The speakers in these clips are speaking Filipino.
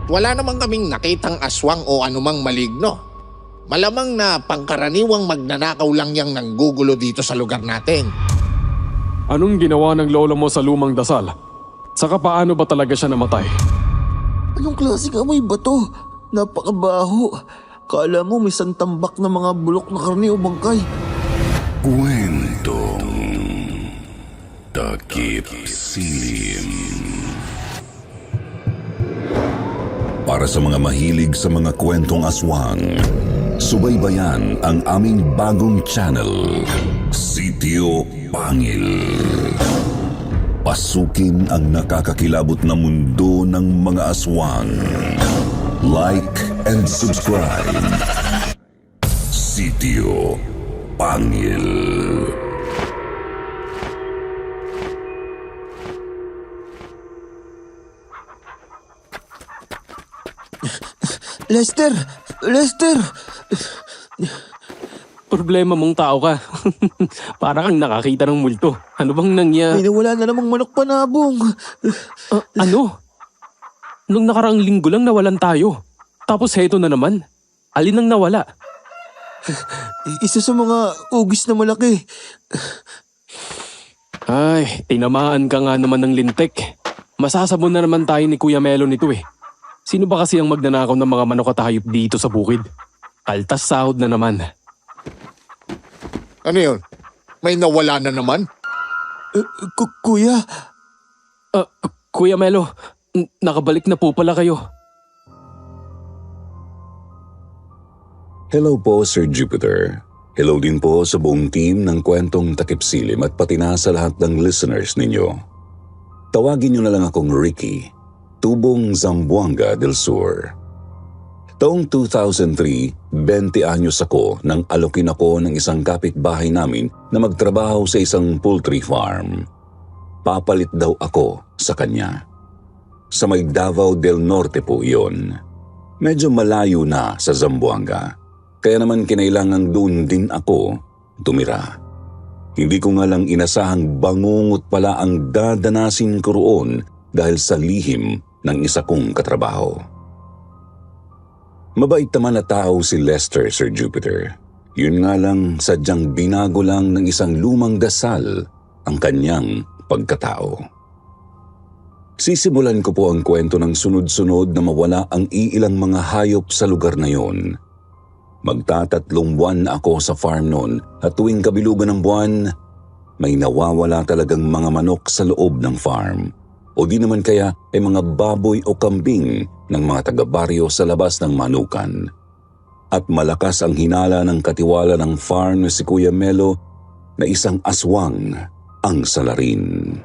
wala namang kaming nakitang aswang o anumang maligno. Malamang na pangkaraniwang magnanakaw lang yang nanggugulo dito sa lugar natin. Anong ginawa ng lola mo sa lumang dasal? Saka paano ba talaga siya namatay? Anong klaseng amoy ba to? Napakabaho. Kala mo may santambak na mga bulok na karne o bangkay. Kwentong Takip Silim. Para sa mga mahilig sa mga kwentong aswang, subaybayan ang aming bagong channel, Sitio Pangil. Pasukin ang nakakakilabot na mundo ng mga aswang. Like and subscribe. Sitio Pangil. Lester! Lester! Problema mong tao ka. Para kang nakakita ng multo. Ano bang May nangyari? nawala na namang manok panabong. Ano? Nung nakaraang linggo lang nawalan tayo. Tapos heto na naman. Alin ang nawala? Isa sa mga ugis na malaki. Ay, tinamaan ka nga naman ng lintik. Masasabon na naman tayo ni Kuya Melo nito eh. Sino ba kasi ang magnanakaw ng mga manok at hayop dito sa bukid? Kaltas sahod na naman. Ano yun? May nawala na naman? Kuya, Kuya Melo, nakabalik na po pala kayo. Hello po, Sir Jupiter. Hello din po sa buong team ng Kwentong Takip Silim at pati na sa lahat ng listeners ninyo. Tawagin niyo na lang akong Ricky, Tubong Zamboanga del Sur. Taong 2003, 20 anyos ako nang alokin ako ng isang kapitbahay namin na magtrabaho sa isang poultry farm. Papalit daw ako sa kanya. Sa may Davao del Norte po iyon. Medyo malayo na sa Zamboanga. Kaya naman kinailangang doon din ako tumira. Hindi ko nga lang inasahang bangungot pala ang dadanasin ko roon dahil sa lihim ng isa kong katrabaho. Mabait naman na tao si Lester, Sir Jupiter. Yun nga lang, sadyang binago lang ng isang lumang dasal ang kanyang pagkatao. Sisimulan ko po ang kwento ng sunod-sunod na mawala ang iilang mga hayop sa lugar na yon. Magtatatlong buwan na ako sa farm noon at tuwing kabilugan ng buwan, may nawawala talagang mga manok sa loob ng farm. O di naman kaya ay mga baboy o kambing ng mga taga-baryo sa labas ng manukan. At malakas ang hinala ng katiwala ng farm na si Kuya Melo na isang aswang ang salarin.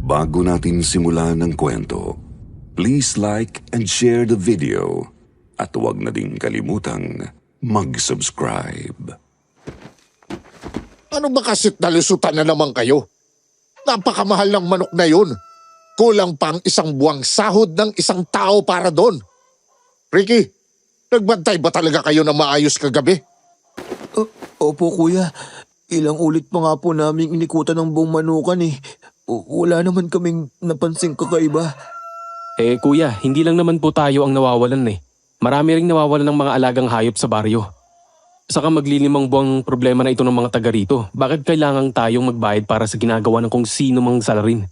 Bago natin simulan ng kwento, please like and share the video at huwag na din kalimutang mag-subscribe. Ano ba kasit nalusutan na naman kayo? Napakamahal ng manok na yun. Kulang pang isang buwang sahod ng isang tao para doon. Ricky, nagbantay ba talaga kayo na maayos kagabi? Opo kuya. Ilang ulit pa nga po namin inikutan ng buong manukan eh. Wala naman kaming napansing kakaiba. Kuya, hindi lang naman po tayo ang nawawalan eh. Marami ring nawawalan ng mga alagang hayop sa baryo. Saka maglilimang buwang problema na ito ng mga taga rito. Bakit kailangang tayong magbayad para sa ginagawa ng kung sino mang salarin?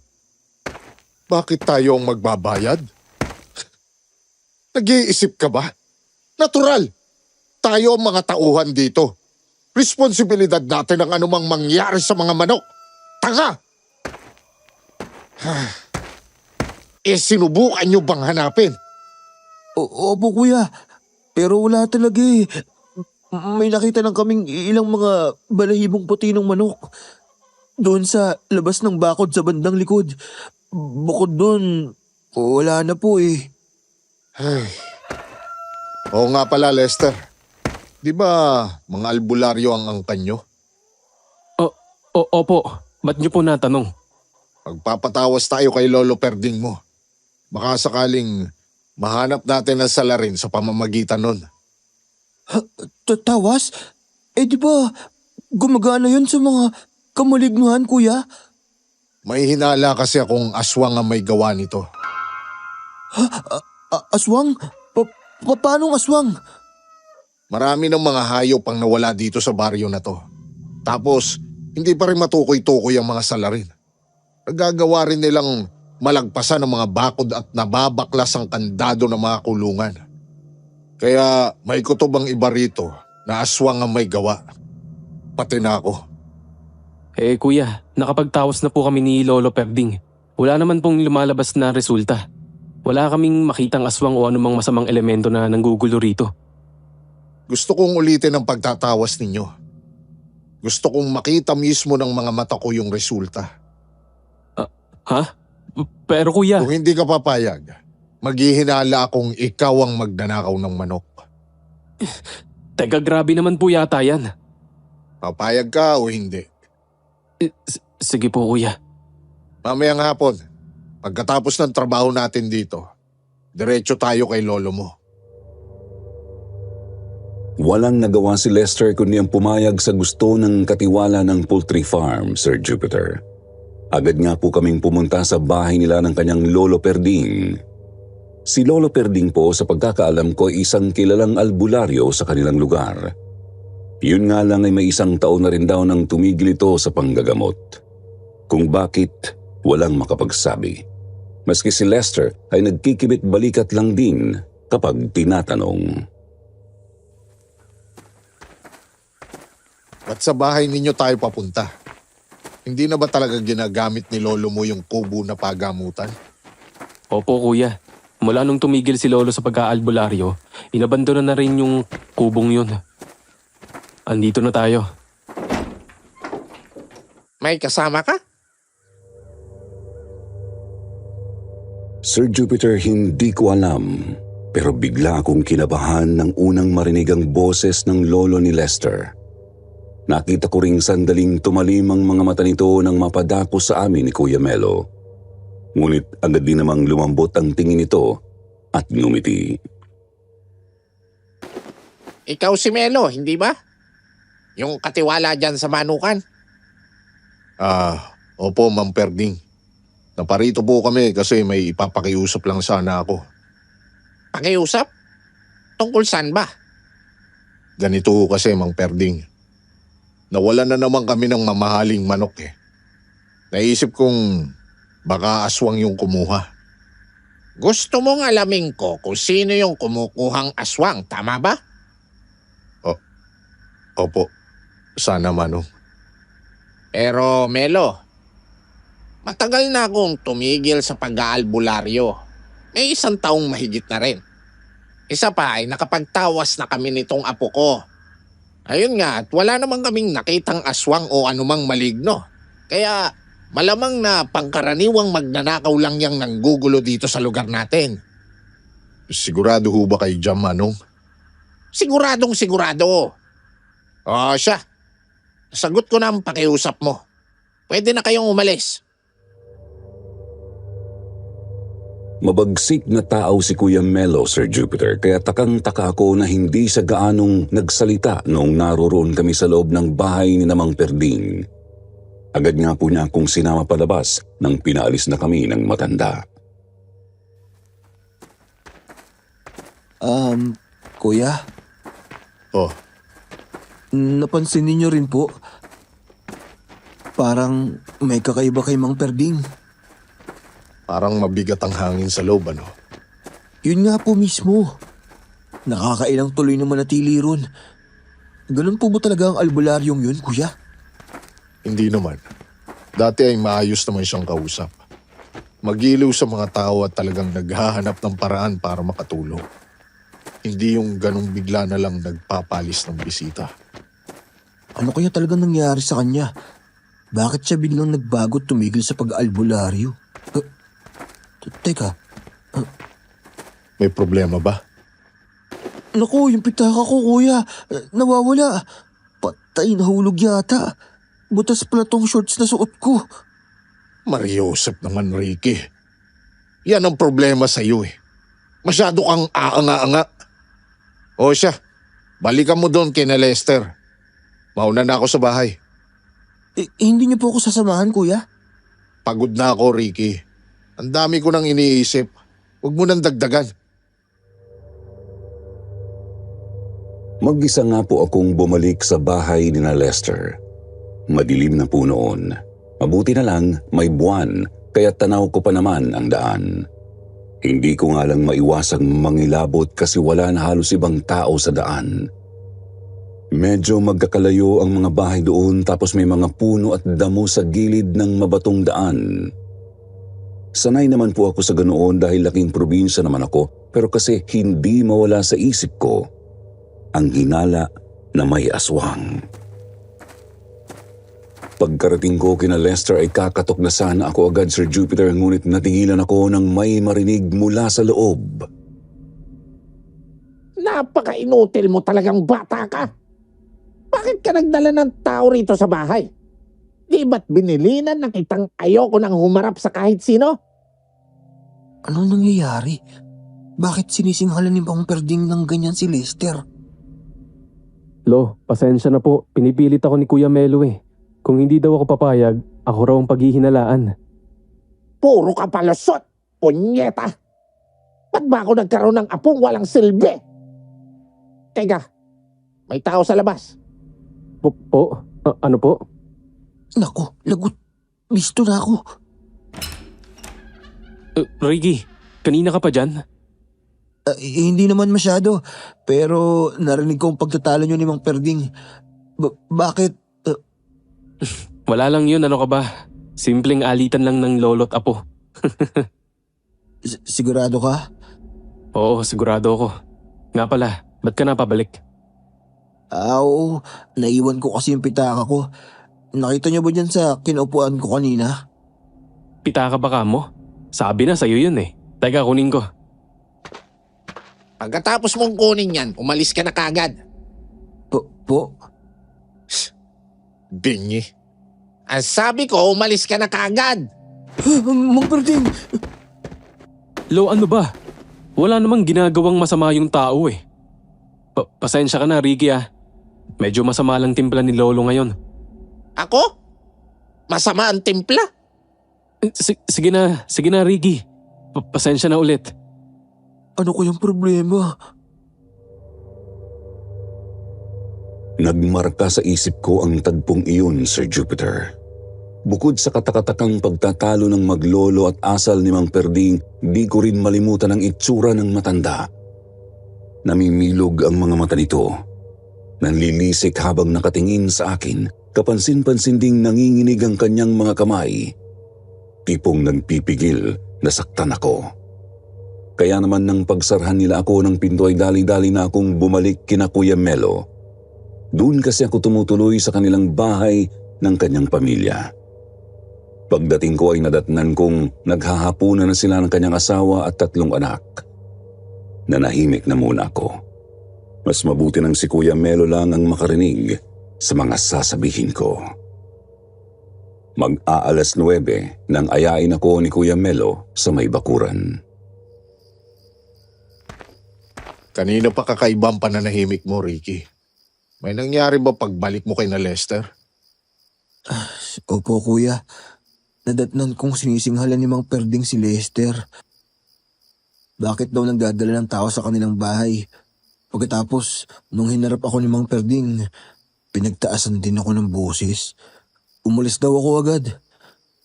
Bakit tayo ang magbabayad? Nag-iisip ka ba? Natural. Tayo ang mga tauhan dito. Responsibilidad natin ang anumang mangyari sa mga manok. Tanga! Sinubukan nyo bang hanapin? Opo kuya. Pero wala talaga eh. May nakita lang kaming ilang mga balahibong puti ng manok. Doon sa labas ng bakod sa bandang likod. Bukod doon, wala na po eh. Ay. Oo nga pala, Lester. Di ba mga albularyo ang angkan nyo? Opo, ba't niyo po natanong? Pagpapatawas tayo kay Lolo Perding mo. Baka sakaling mahanap natin ang salarin sa pamamagitan nun. Tawas? Di ba gumagana yun sa mga kamalignuhan kuya? May hinala kasi akong aswang ang may gawa nito. Aswang? Paanong aswang? Marami ng mga hayop ang nawala dito sa baryo na to. Tapos, hindi pa rin matukoy-tukoy ang mga salarin. Nagagawa rin nilang malagpasan ng mga bakod at nababaklas ang kandado ng mga kulungan. Kaya may kutob ang iba rito na aswang ang may gawa. Pati na ako. Eh kuya, nakapagtawas na po kami ni Lolo Perding. Wala naman pong lumalabas na resulta. Wala kaming makitang aswang o anumang masamang elemento na nanggugulo rito. Gusto kong ulitin ang pagtatawas ninyo. Gusto kong makita mismo ng mga mata ko yung resulta. Ha? Pero kuya, Kung hindi ka papayag, maghihinala akong ikaw ang magnanakaw ng manok. teka grabe naman po yata yan. Papayag ka o hindi? Sige po kuya. Mamayang hapon, pagkatapos ng trabaho natin dito, diretso tayo kay lolo mo. Walang nagawa si Lester kundi ang pumayag sa gusto ng katiwala ng poultry farm, Sir Jupiter. Agad nga po kaming pumunta sa bahay nila ng kanyang Lolo Perding. Si Lolo Perding po sa pagkakaalam ko ay isang kilalang albularyo sa kanilang lugar. Yun nga lang ay may isang taon na rin daw nang tumigil ito sa panggagamot. Kung bakit, walang makapagsabi. Maski si Lester ay nagkikibit balikat lang din kapag tinatanong. Ba't sa bahay ninyo tayo papunta? Hindi na ba talaga ginagamit ni lolo mo yung kubo na pagamutan? Opo kuya. Mula nung tumigil si Lolo sa pag-aalbularyo, inabandona na rin yung kubong yun. Andito na tayo. May kasama ka? Sir Jupiter, hindi ko alam. Pero bigla akong kinabahan nang unang marinig ang boses ng lolo ni Lester. Nakita ko ring sandaling tumalim ang mga mata nito nang mapadako sa amin ni Kuya Melo. Ngunit agad din namang lumambot ang tingin nito at ngumiti. Ikaw si Melo, hindi ba? Yung katiwala dyan sa manukan? Opo, Ma'am Perding. Naparito po kami kasi may ipapakiusap lang sana ako. Pakiusap? Tungkol saan ba? Ganito kasi, Mang Perding. Nawalan na naman kami ng mamahaling manok eh. Naisip kong baka aswang yung kumuha. Gusto mong alamin ko kung sino yung kumukuhang aswang, tama ba? Opo, sana manong. Pero Melo, matagal na akong tumigil sa pag-aalbularyo. May 1 taong mahigit na rin. Isa pa ay nakapagtawas na kami nitong apo ko. Ayun nga, at wala namang kaming nakitang aswang o anumang maligno. Kaya malamang na pangkaraniwang magnanakaw lang yang nanggugulo dito sa lugar natin. Sigurado ho ba kayo dyan, Manong? Siguradong sigurado. Siya. Sagot ko na ang pakiusap mo. Pwede na kayong umalis. Mabagsik na tao si Kuya Melo, Sir Jupiter, kaya takang-taka ako na hindi sa gaanong nagsalita noong naroroon kami sa loob ng bahay ni Namang Perding. Agad nga po niya akong sinama palabas nang pinaalis na kami ng matanda. Kuya, napansin ninyo rin po, parang may kakaiba kay Mang Perding. Parang mabigat ang hangin sa loob, ano? Yun nga po mismo. Nakakailang tuloy na manatili ron. Ganun po ba talaga ang albularyong yun, kuya? Hindi naman. Dati ay maayos naman siyang kausap. Magiliw sa mga tao at talagang naghahanap ng paraan para makatulong. Hindi yung ganong bigla na lang nagpapalis ng bisita. Ano kaya talagang nangyari sa kanya? Bakit siya biglang nagbago at tumigil sa pag-albularyo? Teka, May problema ba? naku, yung pitaka ko, kuya. Nawawala. Patay, nahulog yata. Butas pala tong shorts na suot ko. Mariosep naman, Ricky. Yan ang problema sa iyo eh. Masyado kang aanga-anga. O siya, balikan mo doon kina Lester. Mauna na ako sa bahay. Hindi niyo po ako sasamahan, kuya? Pagod na ako, Ricky. Ang dami ko nang iniisip. Huwag mo nang dagdagan. Mag-isa nga po akong bumalik sa bahay ni na Lester. Madilim na po noon. Mabuti na lang may buwan, kaya tanaw ko pa naman ang daan. Hindi ko nga lang maiwasang mangilabot kasi wala na halos ibang tao sa daan. Medyo magkakalayo ang mga bahay doon tapos may mga puno at damo sa gilid ng mabatong daan. Sanay naman po ako sa ganoon dahil laking probinsya naman ako, pero kasi hindi mawala sa isip ko ang hinala na may aswang. Pagkarating ko kina Lester ay kakatok na sana ako agad, Sir Jupiter, ngunit natigilan ako nang may marinig mula sa loob. Napaka-inutil mo talagang bata ka. Bakit ka nagdala ng tao rito sa bahay? Di ba't binilinan na kitang ayoko nang humarap sa kahit sino? Anong nangyayari? Bakit sinisinghalan ni Bang Perding ng ganyan si Lester? Lo, pasensya na po. Pinipilit ako ni Kuya Melo eh. Kung hindi daw ako papayag, ako raw ang paghihinalaan. Puro ka palusot, punyeta. Ba't ba ako nagkaroon ng apong walang silbi? Teka, may tao sa labas. Ano po? Nako, lagot. Listo na ako. Ricky, kanina ka pa dyan? Hindi naman masyado. Pero narinig ko ang pagtatalo niyo ni Mang Perding. Bakit? Wala lang yun, ano ka ba? Simpleng alitan lang ng lolo't apo. Sigurado ka? Oo, sigurado ako. Nga pala, ba't ka napabalik? Oo, naiwan ko kasi yung pitaka ko. Nakita niyo ba dyan sa kinaupuan ko kanina? Pitaka ba ka mo? Sabi na sa'yo yun eh. Teka, kunin ko. Pagkatapos mong kunin yan, umalis ka na kagad. Po? Bingi. Ang sabi ko, umalis ka na kagad. Mang Perding! Lo, ano ba? Wala namang ginagawang masama yung tao eh. Pasensya ka na, Ricky ah. Medyo masama lang timpla ni Lolo ngayon. Ako? Masama ang timpla? Sige na Ricky. Pasensya na ulit. Ano kayang problema? Nagmarka sa isip ko ang tagpong iyon, Sir Jupiter. Bukod sa katakatakang pagtatalo ng maglolo at asal ni Mang Perding, di ko rin malimutan ang itsura ng matanda. Namimilog ang mga mata nito. Nanlilisik habang nakatingin sa akin, kapansin-pansin ding nanginginig ang kanyang mga kamay. Tipong nagpipigil na saktan ako. Kaya naman nang pagsarhan nila ako ng pinto ay dali-dali na akong bumalik kina Kuya Melo. Doon kasi ako tumutuloy sa kanilang bahay ng kanyang pamilya. Pagdating ko ay nadatnan kong naghahapunan na sila ng kanyang asawa at 3 anak. Nanahimik na muna ako. Mas mabuti nang si Kuya Melo lang ang makarinig sa mga sasabihin ko. Mag-aalas 9 nang ayain ako ni Kuya Melo sa may bakuran. Kanina pa kakaibang pananahimik mo, Ricky. May nangyari ba pagbalik mo kay na Lester? Opo, kuya. Nadatnan kong sinisinghalan ni Mang Perding si Lester. Bakit daw nagdadala ng tao sa kanilang bahay? Pagkatapos, nung hinarap ako ni Mang Perding, pinagtaasan din ako ng boses. Umalis daw ako agad.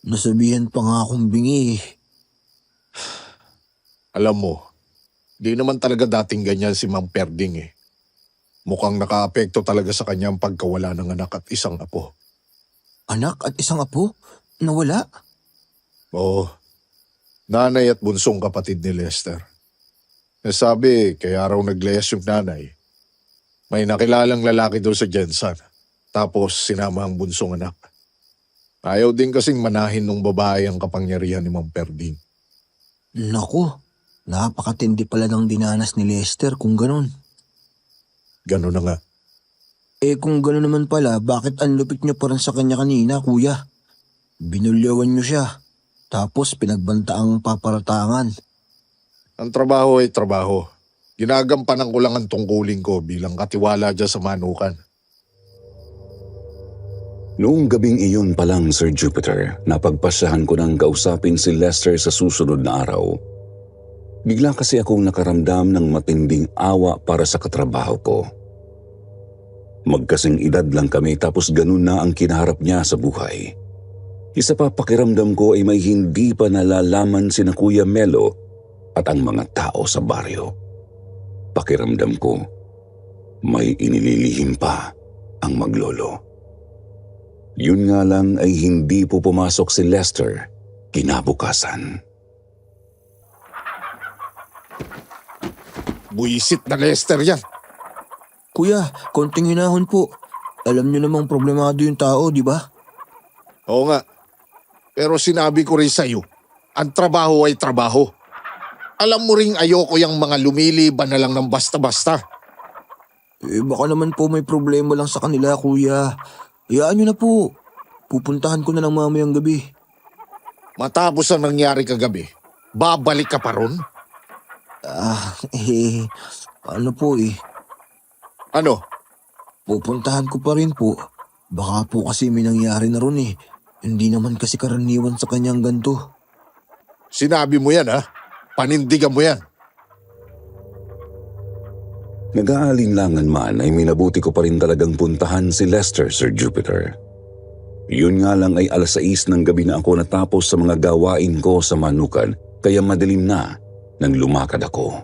Nasabihan pa nga akong bingi. Alam mo, di naman talaga dating ganyan si Mang Perding eh. Mukhang nakaapekto talaga sa kanyang pagkawala ng anak at isang apo. Anak at isang apo? Nawala? Oo, nanay at bunsong kapatid ni Lester. Nasabi, kaya raw nagleyas yung nanay. May nakilalang lalaki daw sa Jensan, tapos sinama ang bunsong anak. Ayaw din kasing manahin ng babae ang kapangyarihan ni Mang Perding. Naku, napakatindi pala ng dinanas ni Lester kung ganun. Gano'n na nga. Kung gano'n naman pala, bakit ang lupit niyo pa rin sa kanya kanina, kuya? Binulyawan niyo siya, tapos pinagbantaang paparatangan. Ang trabaho ay trabaho. Ginagampanan ko lang ang tungkulin ko bilang katiwala dyan sa manukan. Noong gabing iyon pa lang, Sir Jupiter, napagpasyahan ko nang kausapin si Lester sa susunod na araw. Bigla kasi akong nakaramdam ng matinding awa para sa katrabaho ko. Magkasing edad lang kami tapos ganun na ang kinaharap niya sa buhay. Isa pa pakiramdam ko ay may hindi pa nalalaman sina Kuya Melo at ang mga tao sa baryo. Pakiramdam ko, may inililihim pa ang maglolo. Yun nga lang ay hindi po pumasok si Lester kinabukasan. Buisit na Lester yan. Kuya, konting hinahon po. Alam niyo namang problemado yung tao, di ba? Oo nga. Pero sinabi ko rin sa'yo, ang trabaho ay trabaho. Alam mo ring ayoko yung mga lumiliban na lang ng basta-basta. Baka naman po may problema lang sa kanila, kuya. Hayaan niyo na po. Pupuntahan ko na lang mamayang gabi. Matapos ang nangyari kagabi, babalik ka pa ron? Ano po eh. Ano? Pupuntahan ko pa rin po. Baka po kasi may nangyari na ron eh. Hindi naman kasi karaniwan sa kanyang ganito. Sinabi mo yan ha? Panindigan mo yan. Nag-aalinlangan man ay minabuti ko pa rin talagang puntahan si Lester, Sir Jupiter. Yun nga lang ay 6:00 ng gabi na ako natapos sa mga gawain ko sa Manukan, kaya madilim na nang lumakad ako.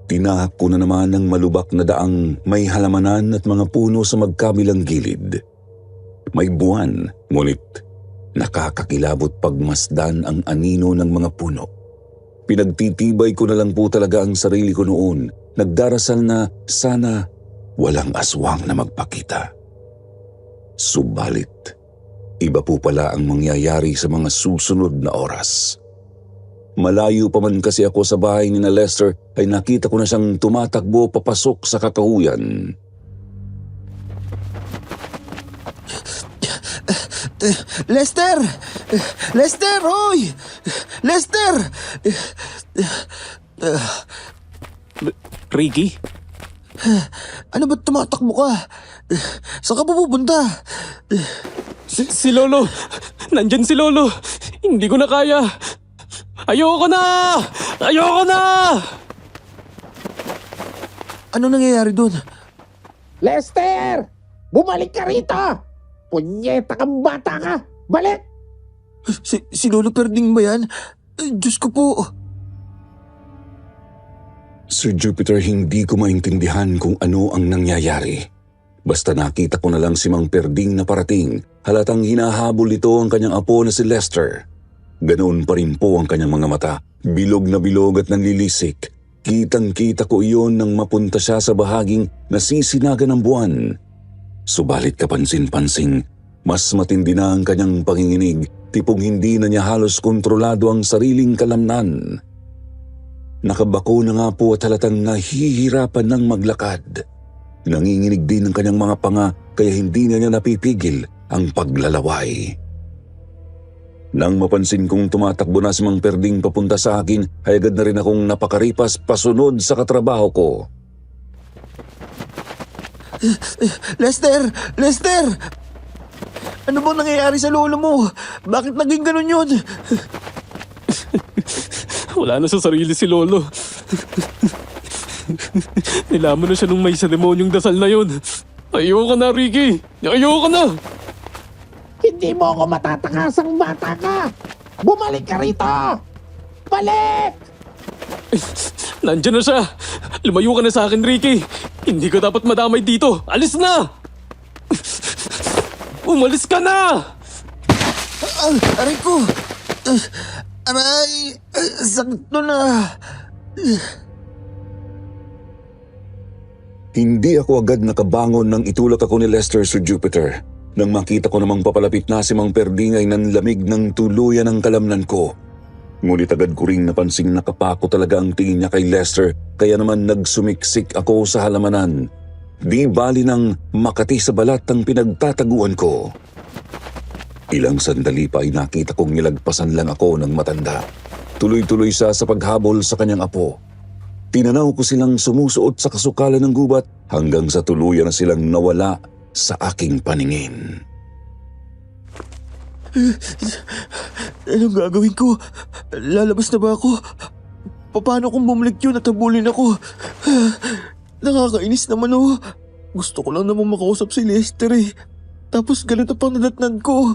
Tinahak ko na naman ng malubak na daang may halamanan at mga puno sa magkabilang gilid. May buwan, ngunit nakakakilabot pagmasdan ang anino ng mga puno. Pinagtitibay ko na lang po talaga ang sarili ko noon, nagdarasal na sana walang aswang na magpakita. Subalit, iba po pala ang mangyayari sa mga susunod na oras. Malayo pa man kasi ako sa bahay ni na Lester ay nakita ko na siyang tumatakbo papasok sa kakahuyan. Lester! Lester, hoy! Lester! Ricky? Ano ba't tumatakbo ka? Saan ka pupunta? Si Lolo! Nandyan si Lolo! Hindi ko na kaya! Ayoko na! Ayoko na! Ano nangyayari doon? Lester! Bumalik ka rito! Punyeta kang bata ka! Balik! Si Lolo Perding ba yan? Diyos ko po. Sir Jupiter, hindi ko maintindihan kung ano ang nangyayari. Basta nakita ko na lang si Mang Perding na parating, halatang hinahabol ito ang kanyang apo na si Lester. Ganoon pa rin po ang kanyang mga mata, bilog na bilog at nanlilisik. Kitang-kita ko iyon nang mapunta siya sa bahaging nasisinaga ng buwan. Subalit kapansin-pansing, mas matindi na ang kanyang panginginig, tipong hindi na niya halos kontrolado ang sariling kalamnan. Nakabako na nga po at halatang nahihirapan ng maglakad. Nanginginig din ang kanyang mga panga kaya hindi na niya napipigil ang paglalaway. Nang mapansin kong tumatakbo na si Mang Perding papunta sa akin, ay agad na rin akong napakaripas pasunod sa katrabaho ko. Lester! Lester! Ano bang nangyayari sa lolo mo? Bakit naging ganun yun? Wala na sa sarili si Lolo. Nilaman na siya nung may sa demonyong dasal na yun. Ayoko na, Ricky! Ayoko na! Hindi mo ako matatakasang bata ka! Bumalik ka rito! Balik! Nandiyan na siya! Lumayo ka na sa akin, Ricky! Hindi ka dapat madamay dito! Alis na! Umalis ka na! Aray ko! Aray! Sakit na! Hindi ako agad nakabangon nang itulak ako ni Lester, Sir Jupiter. Nang makita ko namang papalapit na si Mang Perding ay nanlamig ng tuluyan ang kalamnan ko. Ngunit agad ko ring napansing nakapako talaga ang tingin niya kay Lester, kaya naman nagsumiksik ako sa halamanan. Di bali nang makati sa balat ang pinagtataguan ko. Ilang sandali pa ay nakita kong nilagpasan lang ako ng matanda. Tuloy-tuloy siya sa paghabol sa kanyang apo. Tinanaw ko silang sumusuot sa kasukalan ng gubat hanggang sa tuluyan na silang nawala sa aking paningin. Anong gagawin ko? Lalabas na ba ako? Paano kung bumalik yun at habulin ako? Nakakainis naman oh. Gusto ko lang namang makausap si Lester eh. Tapos ganito pang nadatnan ko.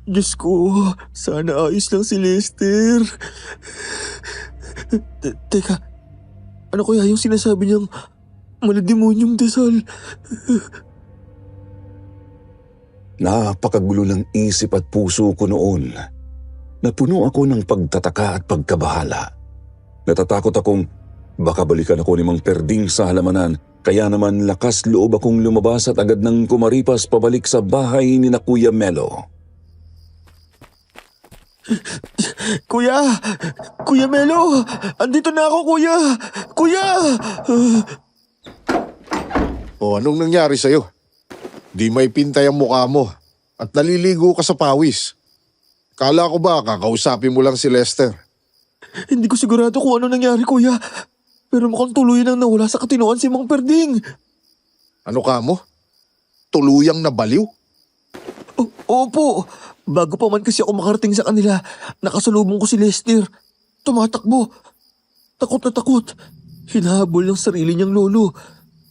Diyos ko, sana ayos lang si Lester. Teka, ano kaya yung sinasabi niyang malademonyong dasal? Napakagulo ng isip at puso ko noon. Napuno ako ng pagtataka at pagkabahala. Natatakot akong baka balikan ako ni Mang Perding sa halamanan, kaya naman lakas loob akong lumabas at agad nang kumaripas pabalik sa bahay ni na Kuya Melo. Kuya! Kuya Melo! Andito na ako, kuya! Kuya! O anong nangyari sa'yo? Di may pintay ang mukha mo at naliligo ka sa pawis. Kala ko ba kakausapin mo lang si Lester? Hindi ko sigurado kung ano nangyari, kuya. Pero mukhang tuluyan ang nawala sa katinoan si Mang Perding. Ano ka mo? Tuluyang nabaliw? Opo. Bago pa man kasi ako makarating sa kanila, nakasalubong ko si Lester. Tumatakbo. Takot na takot. Hinahabol ng sarili niyang lolo.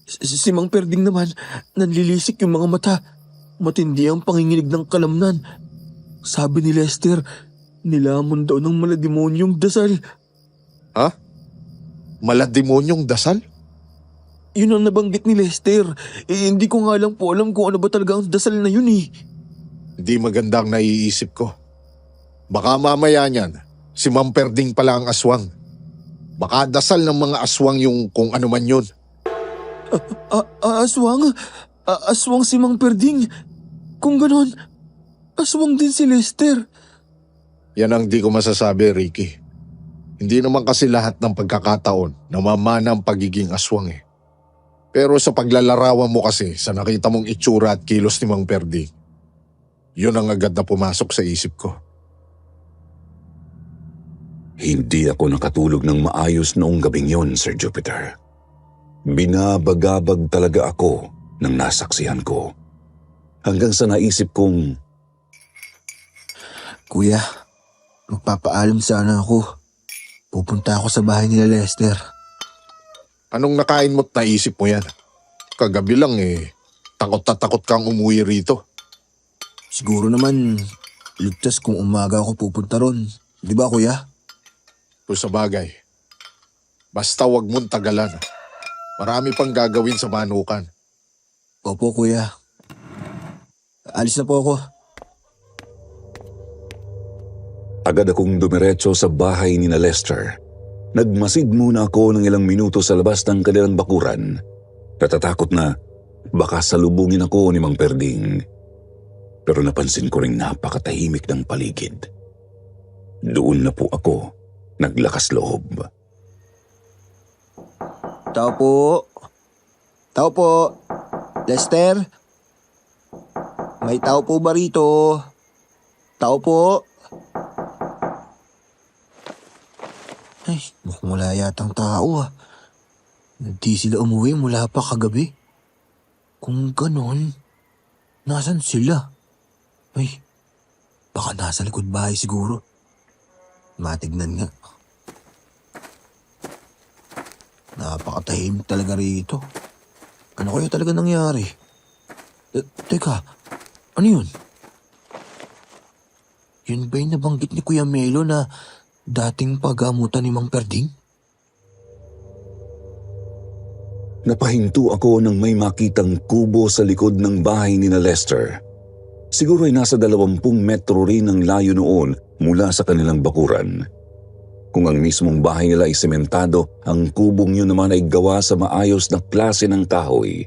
Si Mang Perding naman, nanlilisik yung mga mata. Matindi ang panginginig ng kalamnan. Sabi ni Lester, nilamon daw ng malademonyong dasal. Ha? Malademonyong dasal? Yun ang nabanggit ni Lester. Hindi ko nga lang po alam kung ano ba talaga ang dasal na yun eh. Hindi maganda ang naiisip ko. Baka mamaya niyan, si Mang Perding pala ang aswang. Baka dasal ng mga aswang yung kung ano man yun. Aswang? Aswang si Mang Perding? Kung ganon, aswang din si Lester. Yan ang di ko masasabi, Ricky. Hindi naman kasi lahat ng pagkakataon namamana ang pagiging aswang eh. Pero sa paglalarawan mo kasi sa nakita mong itsura at kilos ni Mang Perding, yun ang agad na pumasok sa isip ko. Hindi ako nakatulog ng maayos noong gabing yon, Sir Jupiter. Binabagabag talaga ako ng nasaksihan ko. Hanggang sa naisip kong, Kuya, magpapaalam sana ako. Pupunta ako sa bahay nila Lester. Anong nakain mo't naisip mo yan? Kagabi lang eh, takot na takot kang umuwi rito. Siguro naman, ligtas kung umaga ako pupunta ron. Di ba, kuya? Kung sa bagay, basta wag mong tagalan. Marami pang gagawin sa manukan. Opo, kuya. Alis na po ako. agad akong dumiretso sa bahay ni na Lester. Nagmasid muna ako ng ilang minuto sa labas ng kanilang bakuran. Natatakot na baka salubungin ako ni Mang Perding. Pero napansin ko ring napakatahimik ng paligid. Doon na po ako naglakas loob. Tao po. Tao po. Lester? May tao po ba rito? Tao po. Ay, mukhang wala yatang tao ah. Hindi sila umuwi mula pa kagabi. Kung ganon, nasan sila? Ay, baka nasa likod bahay siguro. Matignan nga. Napakatahimik talaga rito. Ano kaya talaga nangyari? Teka, ano yun? Yun ba yung nabanggit ni Kuya Melo na dating pagamutan ni Mang Perding? Napahinto ako nang may makitang kubo sa likod ng bahay ni na Lester. Siguro ay nasa 20 metro rin ang layo noon mula sa kanilang bakuran. Kung ang mismong bahay nila ay sementado, ang kubong yun naman ay gawa sa maayos na klase ng kahoy.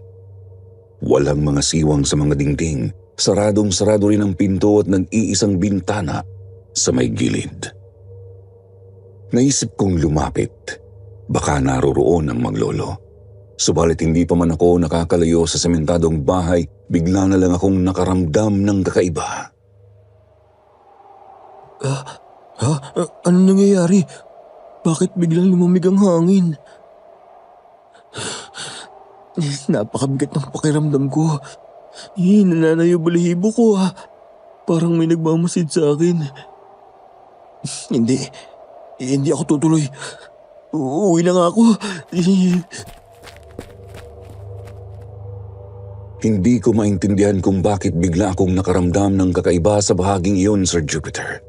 Walang mga siwang sa mga dingding, saradong-sarado rin ang pinto at nag-iisang bintana sa may gilid. Naisip kong lumapit, baka naroroon ang maglolo. Subalit hindi pa man ako nakakalayo sa sementadong bahay, bigla na lang akong nakaramdam ng kakaiba. Anong nangyayari? Bakit biglang lumamig ang hangin? Napakabigat ng pakiramdam ko. Nananayo balahibo ko ha. Parang may nagmamasid sa akin. Hindi. Hindi ako tutuloy. Uuwi na nga ako. Hindi ko maintindihan kung bakit bigla akong nakaramdam ng kakaiba sa bahaging iyon, Sir Jupiter.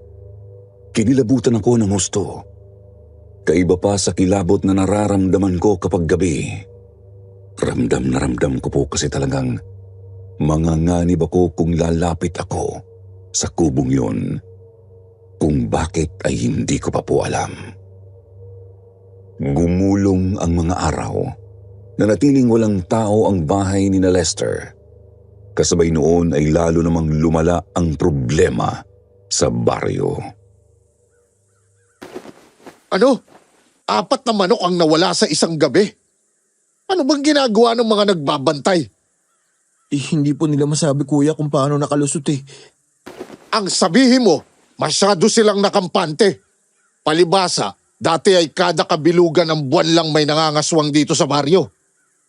Kinilabutan ako ng husto. Kaiba pa sa kilabot na nararamdaman ko kapag gabi. Ramdam na ramdam ko po kasi talagang manganganib ako kung lalapit ako sa kubong yun. Kung bakit ay hindi ko pa po alam. Gumulong ang mga araw. Nanatiling walang tao ang bahay ni Lester. Kasabay noon ay lalo namang lumala ang problema sa baryo. Ano? 4 na manok ang nawala sa isang gabi. Ano bang ginagawa ng mga nagbabantay? Hindi po nila masabi kuya kung paano nakalusot eh. Ang sabihin mo, masyado silang nakampante. Palibasa, dati ay kada kabilugan ng buwan lang may nangangaswang dito sa baryo.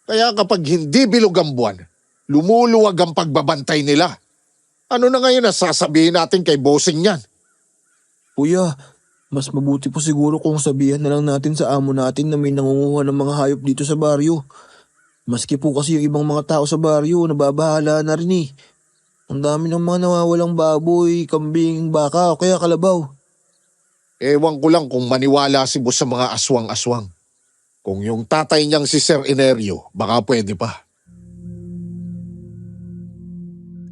Kaya kapag hindi bilog ang buwan, lumuluwag ang pagbabantay nila. Ano na ngayon na sasabihin natin kay bossing yan? Kuya, mas mabuti po siguro kung sabihan na lang natin sa amo natin na may nangunguha ng mga hayop dito sa baryo. Maski po kasi yung ibang mga tao sa baryo, nababahala na rin eh. Ang dami ng mga nawawalang baboy, kambing, baka o kaya kalabaw. Ewan ko lang kung maniwala si boss sa mga aswang-aswang. Kung yung tatay niyang si Sir Enerio, baka pwede pa.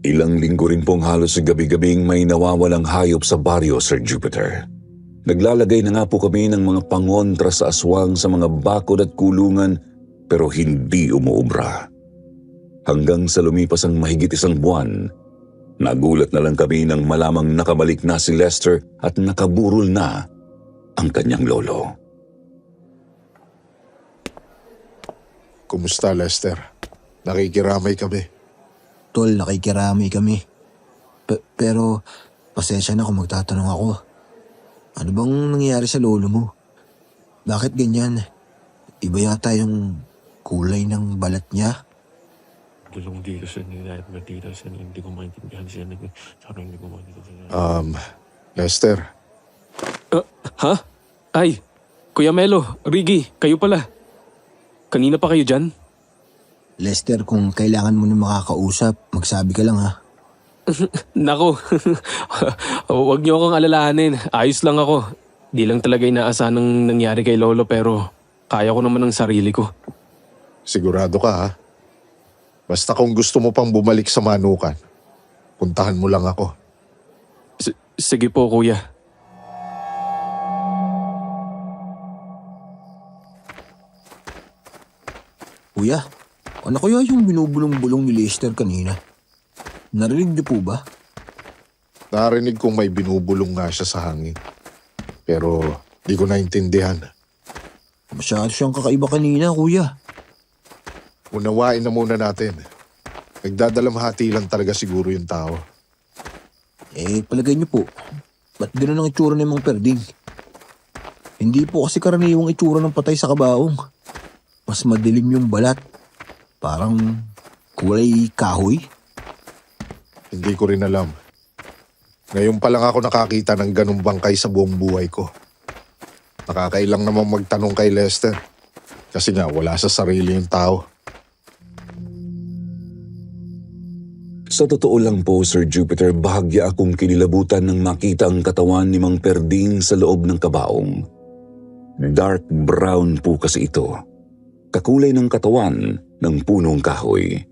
Ilang linggo rin pong halos sa gabi-gabing may nawawalang hayop sa baryo, Sir Jupiter. Naglalagay na nga po kami ng mga pangontra sa aswang sa mga bakod at kulungan pero hindi umuubra. Hanggang sa lumipas ang mahigit 1 buwan, nagulat na lang kami nang malamang nakabalik na si Lester at nakaburol na ang kanyang lolo. Kumusta, Lester? Nakikiramay kami. Tol, nakikiramay kami. Pero, pasensya na kung magtatanong ako. Ano bang nangyayari sa lolo mo? Bakit ganyan? Iba yata yung kulay ng balat niya. Dulong dito sa nila at matira sa hindi ko maintindihan siya. Sarang hindi ko maintindihan. Lester, Ha? Ay, Kuya Melo, Riggy, kayo pala. Kanina pa kayo dyan? Lester, kung kailangan mo na makakausap, magsabi ka lang ha. Nako, huwag niyo akong alalahanin. Ayos lang ako. Di lang talaga inaasahan ng nangyari kay Lolo pero kaya ko naman ng sarili ko. sigurado ka ha? Basta kung gusto mo pang bumalik sa manukan, puntahan mo lang ako. Sige po, Kuya. Kuya, ano kaya yung binubulong-bulong ni Lester kanina? Narinig niyo po ba? Narinig kong may binubulong nga siya sa hangin. Pero di ko naintindihan. Masyado siyang kakaiba kanina, kuya. Unawain na muna natin. Nagdadalamhati lang talaga siguro yung tao. Palagay niyo po, ba't gano'n ang itsura ng mga perding? Hindi po kasi karaniwang itsura ng patay sa kabaong. Mas madilim yung balat. Parang kulay kahoy. Hindi ko rin alam. Ngayon pa lang ako nakakita ng ganung bangkay sa buong buhay ko. Nakakailang naman magtanong kay Lester. Kasi nga wala sa sarili yung tao. Sa totoo lang po, Sir Jupiter, bahagya akong kinilabutan nang makita ang katawan ni Mang Perding sa loob ng kabaong. Dark brown po kasi ito. Kakulay ng katawan ng punong kahoy.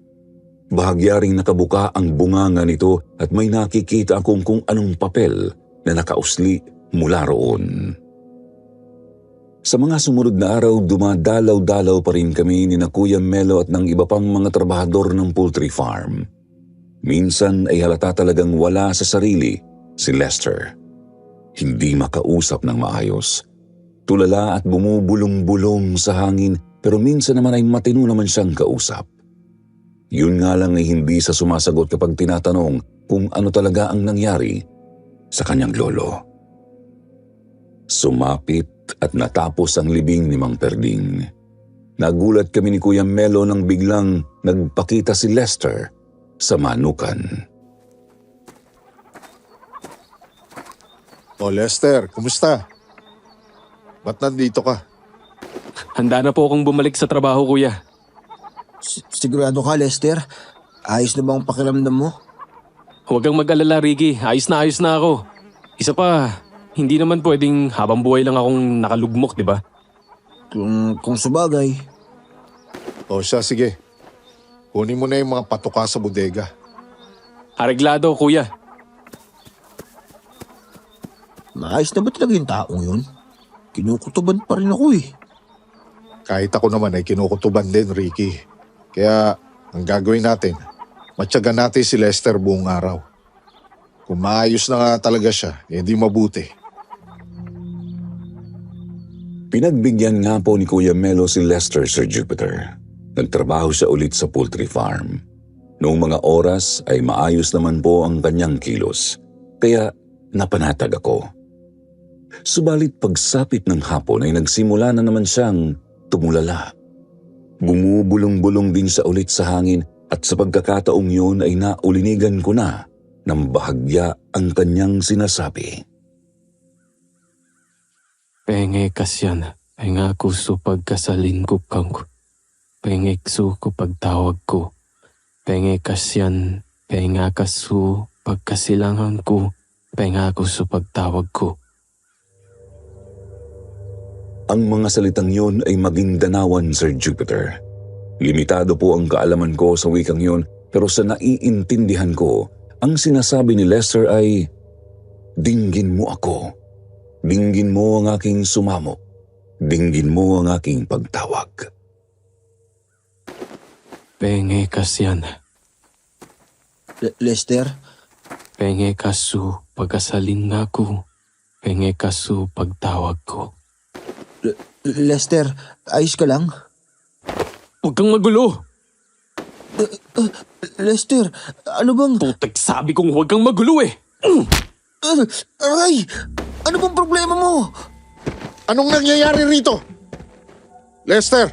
Bahagya ring nakabuka ang bunganga nito at may nakikita akong kung anong papel na nakausli mula roon. Sa mga sumunod na araw, dumadalaw-dalaw pa rin kami ni na Kuya Melo at ng iba pang mga trabahador ng poultry farm. Minsan ay halata talagang wala sa sarili si Lester. Hindi makausap ng maayos. Tulala at bumubulong-bulong sa hangin pero minsan naman ay matino naman siyang kausap. Yun nga lang ay hindi sa sumasagot kapag tinatanong kung ano talaga ang nangyari sa kanyang lolo. Sumapit at natapos ang libing ni Mang Perding. Nagulat kami ni Kuya Melo nang biglang nagpakita si Lester sa manukan. O Lester, kumusta? Ba't nandito ka? Handa na po akong bumalik sa trabaho, kuya. Sigurado ka, Lester? Ayos na ba ang pakiramdam mo? Huwag kang mag-alala, Ricky. Ayos na ako. Isa pa, hindi naman pwedeng habang buhay lang akong nakalugmok, di ba? Kung sabagay. O siya, sige. Kunin mo na yung mga patuka sa bodega. Areglado, kuya. Maayos na ba talaga yung taong yun? Kinukutuban pa rin ako eh. Kahit ako naman ay kinukutuban din, Ricky. Kaya ang gagawin natin, matyagan natin si Lester buong araw. Kung maayos na nga talaga siya, hindi mabuti. Pinagbigyan nga po ni Kuya Melo si Lester, Sir Jupiter. Nagtrabaho siya ulit sa poultry farm. Noong mga oras ay maayos naman po ang kanyang kilos, kaya napanatag ako. Subalit pagsapit ng hapon ay nagsimula na naman siyang tumulala. Bumubulong-bulong din siya ulit sa hangin at sa pagkakataong yun ay naulinigan ko na ng bahagya ang kanyang sinasabi. Penge kasyan, penga kuso pagkasalin ko kang penge ksu ko pagtawag ko. Penge kasyan, penga kasu pagkasilangan ko, penga kuso pagtawag ko. Ang mga salitang yun ay maging danawan, Sir Jupiter. Limitado po ang kaalaman ko sa wikang yun, pero sa naiintindihan ko, ang sinasabi ni Lester ay, "Dinggin mo ako. Dinggin mo ang aking sumamo. Dinggin mo ang aking pagtawag." Penge kasyan, Lester? penge kasu pagkasalin nga ko, penge kasu pagtawag ko. Lester, ayos ka lang? Huwag kang magulo! Lester, ano bang... Putek, sabi kong huwag kang magulo eh! Aray! Ano bang problema mo? Anong nangyayari rito? Lester,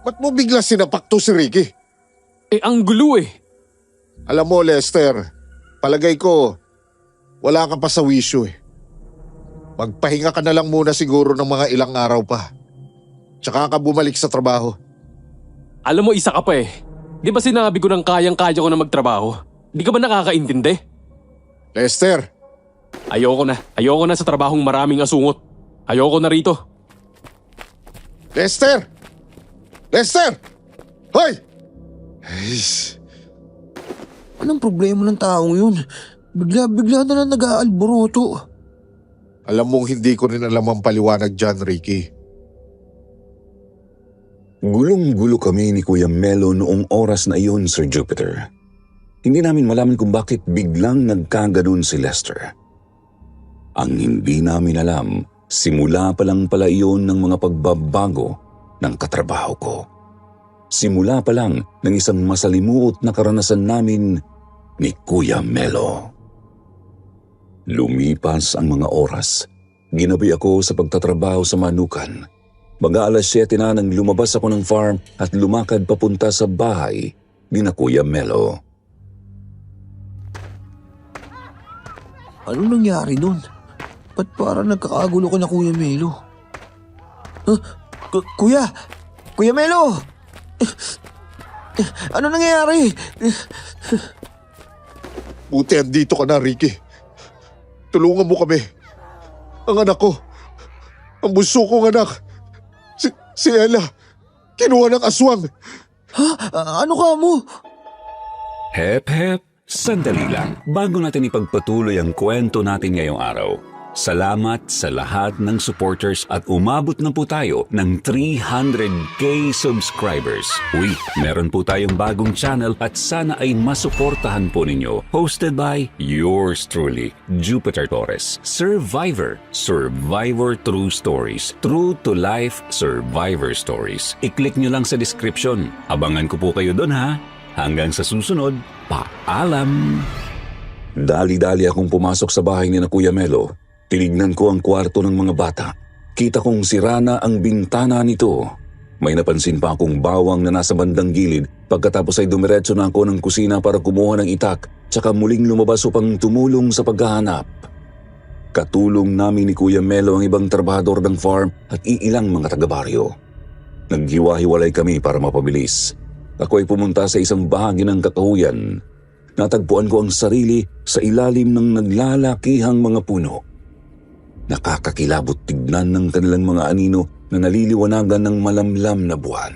ba't mo bigla sinapak to si Ricky? Eh, ang gulo eh! Alam mo, Lester, palagay ko, wala ka pa sa wisyo eh. Magpahinga ka na lang muna siguro ng mga ilang araw pa. Tsaka ka bumalik sa trabaho. Alam mo, isa ka pa eh. Di ba sinabi ko ng kayang-kaya ko na magtrabaho? Di ka ba nakakaintindi? Lester, Ayoko na. Ayoko na sa trabahong maraming asungot. Ayoko na rito. Lester! Lester! Hoy! Aish. Anong problema ng taong yun? Bigla na lang nag-aalboroto. Alam mong hindi ko rin alam ang paliwanag dyan, Ricky. Gulong-gulo kami ni Kuya Melo noong oras na iyon, Sir Jupiter. Hindi namin malaman kung bakit biglang nagkaganon si Lester. Ang hindi namin alam, simula pa lang pala iyon ng mga pagbabago ng katrabaho ko. Simula pa lang ng isang masalimuot na karanasan namin ni Kuya Melo. Lumipas ang mga oras. Ginabi ako sa pagtatrabaho sa manukan. Mag-aalas 7 na nang lumabas ako ng farm at lumakad papunta sa bahay ni na Kuya Melo. Ano nangyari nun? Ba't parang nagkakagulo ka na, Kuya Melo? Kuya! Kuya Melo! Ano nangyayari? Buti andito ka na, Ricky. Tulungan mo kami. Ang anak ko. Ang bunso kong anak. Si Ella. Kinuha ng aswang. Ano ka mo? Hep, hep. Sandali lang. Bago natin ipagpatuloy ang kwento natin ngayong araw, salamat sa lahat ng supporters at umabot na po tayo ng 300k subscribers. Uy, meron po tayong bagong channel at sana ay masuportahan po ninyo. Hosted by yours truly, Jupiter Torres. Survivor True Stories. True to life survivor stories. I-click nyo lang sa description. Abangan ko po kayo doon ha. Hanggang sa susunod, paalam! Dali-dali akong pumasok sa bahay ni na Kuya Melo. Tinignan ko ang kwarto ng mga bata. Kita kong sira na ang bintana nito. May napansin pa akong bawang na nasa bandang gilid. Pagkatapos ay dumiretso na ako ng kusina para kumuha ng itak, tsaka muling lumabas upang tumulong sa paghahanap. Katulong namin ni Kuya Melo ang ibang trabahador ng farm at iilang mga taga-baryo. Naghiwa-hiwalay kami para mapabilis. Ako ay pumunta sa isang bahagi ng kakahuyan. Natagpuan ko ang sarili sa ilalim ng naglalakihang mga puno. Nakakakilabot tignan ng kanilang mga anino na naliliwanagan ng malamlam na buwan.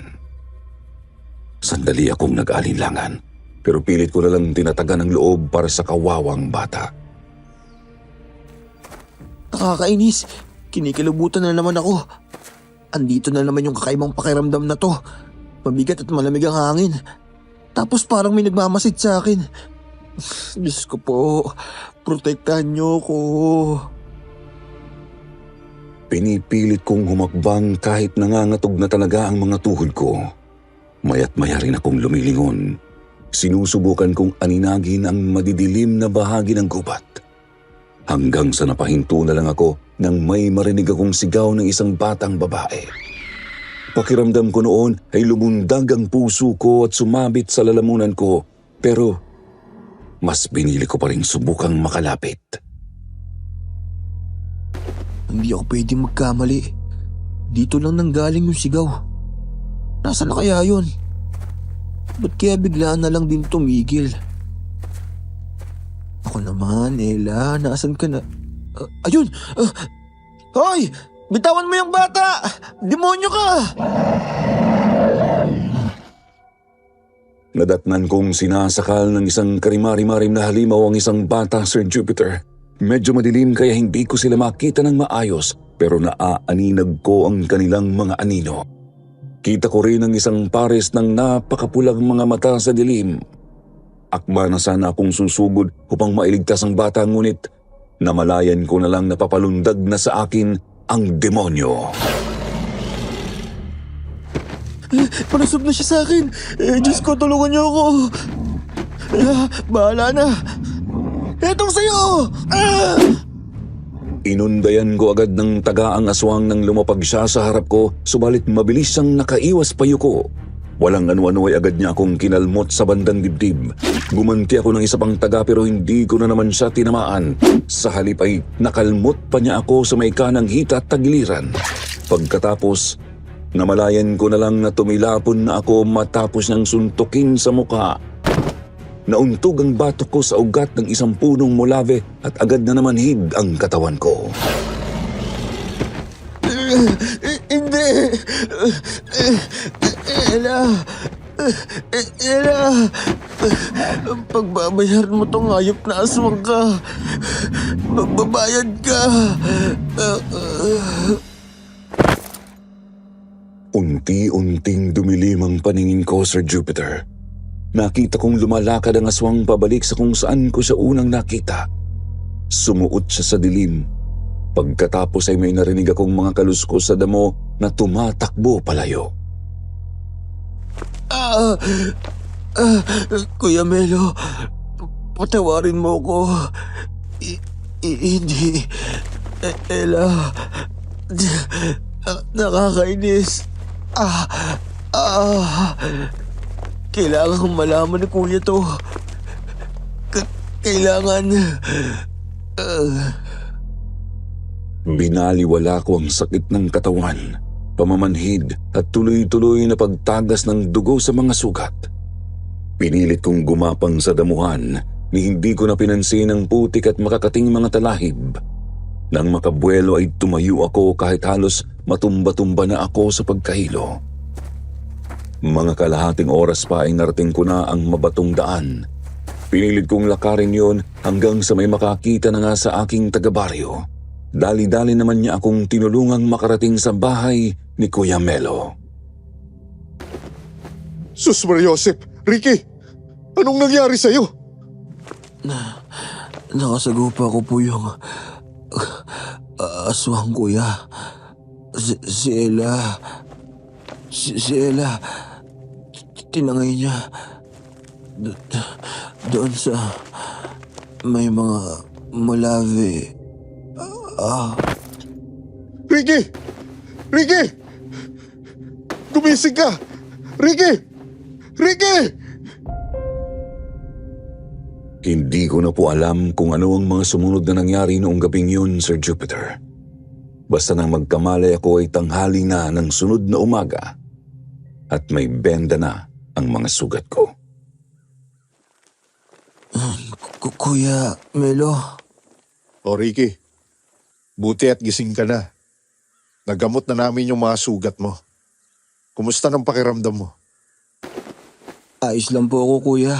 Sandali akong nag-alinlangan, pero pilit ko na lang tinatagan ng loob para sa kawawang bata. Nakakainis. Kinikilabutan na naman ako. Andito na naman yung kakaibang pakiramdam na to. Mabigat at malamig ang hangin. Tapos parang may nagmamasid sa akin. Diyos ko po, protektahan niyo ko. Pinipilit kong humakbang kahit nangangatog na talaga ang mga tuhod ko. Maya't maya rin akong lumilingon. Sinusubukan kong aninagin ang madidilim na bahagi ng gubat. Hanggang sa napahinto na lang ako nang may marinig akong sigaw ng isang batang babae. Pakiramdam ko noon ay lumundag ang puso ko at sumabit sa lalamunan ko, pero mas binili ko pa rin subukang makalapit. Hindi ako pwedeng magkamali. Dito lang nanggaling yung sigaw. Nasaan na kaya yun? Ba't kaya biglaan na lang din tumigil? Ako naman, Ella, nasan ka na? Ayun! Hoy! Bitawan mo yung bata! Demonyo ka! Nadatnan kong sinasakal ng isang karimari-marim na halimaw ang isang bata, Sir Jupiter. Medyo madilim kaya hindi ko sila makita ng maayos, pero naaaninag ko ang kanilang mga anino. Kita ko rin ang isang pares ng napakapulang mga mata sa dilim. Akma na sana akong susugod upang mailigtas ang bata, ngunit namalayan ko na lang napapalundag na sa akin ang demonyo. Panasok na siya sa akin! Diyos ko, tulungan niyo ako! Bahala na! Etong sa'yo! Inundayan ko agad ng taga ang aswang nang lumapag siya sa harap ko, subalit mabilis siyang nakaiwas payuko. Walang ano-ano ay agad niya akong kinalmot sa bandang dibdib. Gumanti ako ng isa pang taga pero hindi ko na naman siya tinamaan. Sa halip ay nakalmot pa niya ako sa may kanang hita at tagiliran. Pagkatapos, namalayan ko na lang na tumilapon na ako matapos niyang suntukin sa mukha. Nauntog ang batok ko sa ugat ng isang punong molave at agad na namanhid ang katawan ko. Hindi! Ella! Ella! Pagbabayaran mo tong hayop na aswang ka. Magbabayad ka. Unti-unting dumilim ang paningin ko, Sir Jupiter. Nakita kong lumalakad ang aswang pabalik sa kung saan ko siya unang nakita. Sumuot siya sa dilim. Pagkatapos ay may narinig akong mga kaluskos sa damo na tumatakbo palayo. Kuya Melo, patawarin mo ko. Hindi. Ella, nakakainis. Kailangan kong malaman ni Kuya to. Kailangan. Binaliwala ko ang sakit ng katawan, pamamanhid at tuloy-tuloy na pagtagas ng dugo sa mga sugat. Pinilit kong gumapang sa damuhan ni hindi ko na pinansin ang putik at makakating mga talahib. Nang makabuelo ay tumayo ako kahit halos matumba-tumba na ako sa pagkahilo. Mga kalahating oras pa ay narating ko na ang mabatong daan. Pinilit kong lakarin yon hanggang sa may makakita na nga sa aking taga-baryo. Dali-dali naman niya akong tinulungang makarating sa bahay ni Kuya Melo. Sus Mariosep, Ricky, anong nangyari sa'yo? Nakasagupa ko po yung aswang, Kuya. Si Ella. Si Ella. Tinangay niya. Doon sa may mga molave. Ricky! Ricky! Gumising ka! Ricky! Ricky! Hindi ko na po alam kung ano ang mga sumunod na nangyari noong gabing yun, Sir Jupiter. Basta nang magkamalay ako ay tanghali na ng sunod na umaga at may benda na ang mga sugat ko. Kuya Melo, O Ricky, buti at gising ka na. Nagamot na namin yung mga sugat mo. Kumusta ng pakiramdam mo? ayos lang po ako kuya.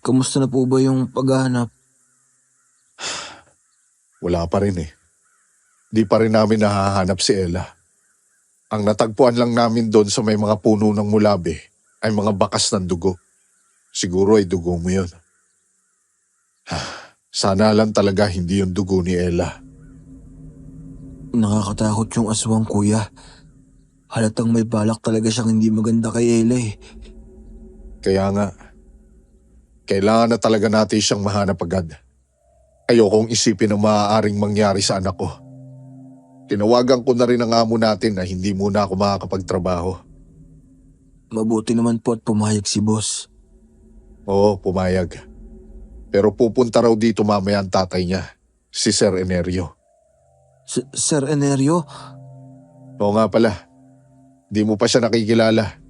Kamusta na po ba yung paghahanap? Wala pa rin eh. Di pa rin namin nahahanap si Ella. Ang natagpuan lang namin doon sa may mga puno ng mulabi ay mga bakas ng dugo. Siguro ay dugo mo yun. Sana lang talaga hindi yung dugo ni Ella. Nakakatakot yung aswang kuya. Halatang may balak talaga siyang hindi maganda kay Ella eh. Kaya nga, kailangan na talaga natin siyang mahanap agad. Ayokong isipin ang maaaring mangyari sa anak ko. Tinawagan ko na rin ang amo natin na hindi muna ako makakapagtrabaho. Mabuti naman po at pumayag si boss. Oo, pumayag. Pero pupunta raw dito mamaya ang tatay niya, si Sir Enerio. Sir Enerio? Oo nga pala, di mo pa siya nakikilala.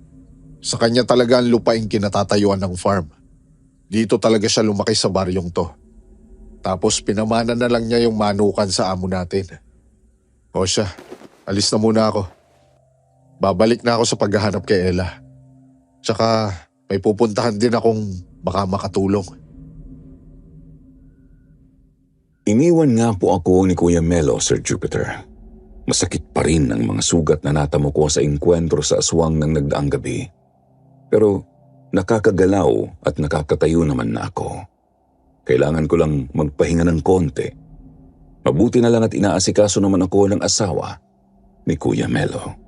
Sa kanya talaga ang lupaing kinatatayuan ng farm. Dito talaga siya lumaki sa baryong to. Tapos pinamana na lang niya yung manukan sa amo natin. O siya, alis na muna ako. Babalik na ako sa paghahanap kay Ella. Tsaka may pupuntahan din akong baka makatulong. Iniwan nga po ako ni Kuya Melo, Sir Jupiter. Masakit pa rin ang mga sugat na natamo ko sa engkwentro sa aswang ng nagdaang gabi. Pero nakakagalaw at nakakatayo naman na ako. Kailangan ko lang magpahinga ng konti. Mabuti na lang at inaasikaso naman ako ng asawa ni Kuya Melo.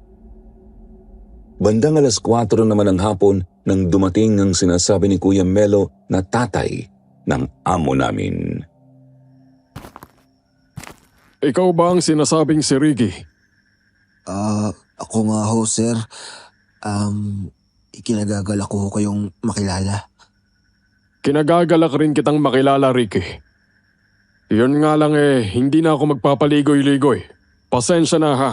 Bandang 4:00 naman ng hapon nang dumating ang sinasabi ni Kuya Melo na tatay ng amo namin. Ikaw ba ang sinasabing si Ricky? Ako nga ho sir. Ikinagagalak ko kayong makilala. Kinagagalak rin kitang makilala, Ricky. Yun nga lang hindi na ako magpapaligoy-ligoy. Pasensya na ha.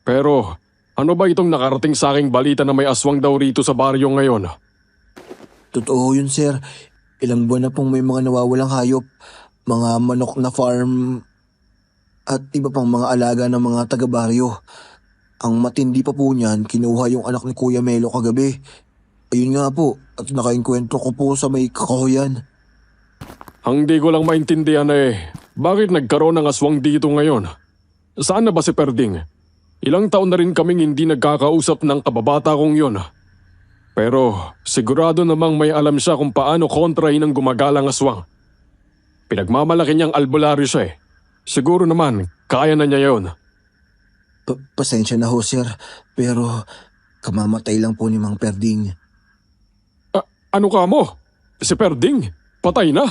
Pero ano ba itong nakarating sa aking balita na may aswang daw rito sa baryo ngayon? Totoo yun sir. Ilang buwan na pong may mga nawawalang hayop. Mga manok na farm at iba pang mga alaga ng mga taga-baryo. Ang matindi pa po niyan, kinuha yung anak ni Kuya Melo kagabi. Ayun nga po, at nakainkwentro ko po sa may kakahuyan. Ang di ko lang maintindihan bakit nagkaroon ng aswang dito ngayon? Saan na ba si Perding? Ilang taon na rin kaming hindi nagkakausap ng kababata kong yun. Pero sigurado namang may alam siya kung paano kontrahin ang gumagalang aswang. Pinagmamalaki niyang albularyo siya Siguro naman, kaya na niya yon. Pasensya na ho sir, pero kamamatay lang po ni Mang Perding. Ano ka mo? Si Perding? Patay na?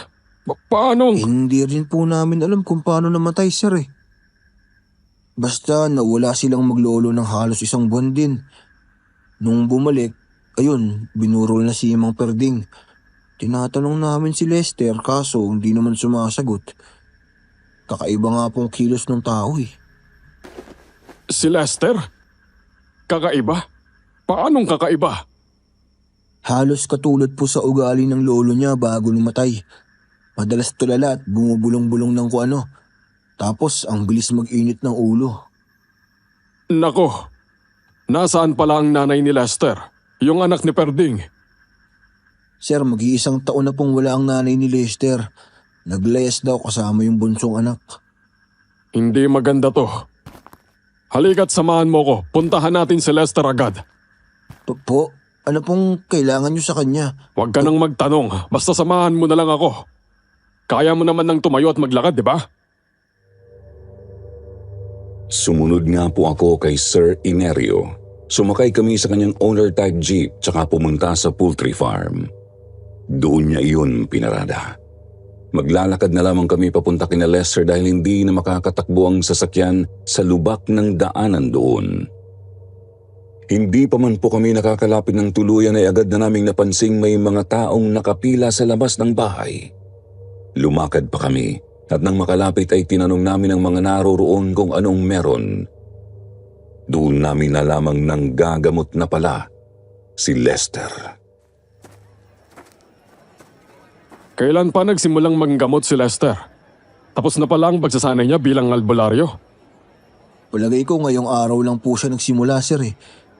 Paano? Hindi rin po namin alam kung paano namatay sir eh. Basta nawala silang maglolo ng halos 1 buwan din. Nung bumalik, ayun, binurol na si Mang Perding. Tinatanong namin si Lester kaso hindi naman sumasagot. Kakaiba nga pong kilos ng tao eh. Si Lester? Kakaiba? Paanong kakaiba? Halos katulad po sa ugali ng lolo niya bago lumatay. Madalas tulala at bumubulong-bulong ng kung ano. Tapos ang bilis mag-init ng ulo. Nako, nasaan pala ang nanay ni Lester? Yung anak ni Perding? Sir, mag-iisang taon na pong wala ang nanay ni Lester. Naglayas daw kasama yung bunsong anak. Hindi maganda to. Halika't samahan mo ko. Puntahan natin si Lester agad. Po, ano pong kailangan niyo sa kanya? Huwag ka nang magtanong. Basta samahan mo na lang ako. Kaya mo naman nang tumayo at maglakad, di ba? Sumunod nga po ako kay Sir Enerio. Sumakay kami sa kanyang owner-type jeep tsaka pumunta sa poultry farm. Doon niya iyon pinarada. Maglalakad na lamang kami papunta kina Lester dahil hindi na makakatakbo ang sasakyan sa lubak ng daanan doon. Hindi pa man po kami nakakalapit ng tuluyan ay agad na naming napansing may mga taong nakapila sa labas ng bahay. Lumakad pa kami at nang makalapit ay tinanong namin ang mga naroroon kung anong meron. Doon namin nalamang nang gagamot na pala si Lester. Kailan pa nagsimulang manggamot si Lester? Tapos na pala ang pagsasanay niya bilang albularyo. Palagay ko ngayong araw lang po siya nagsimula, sir eh.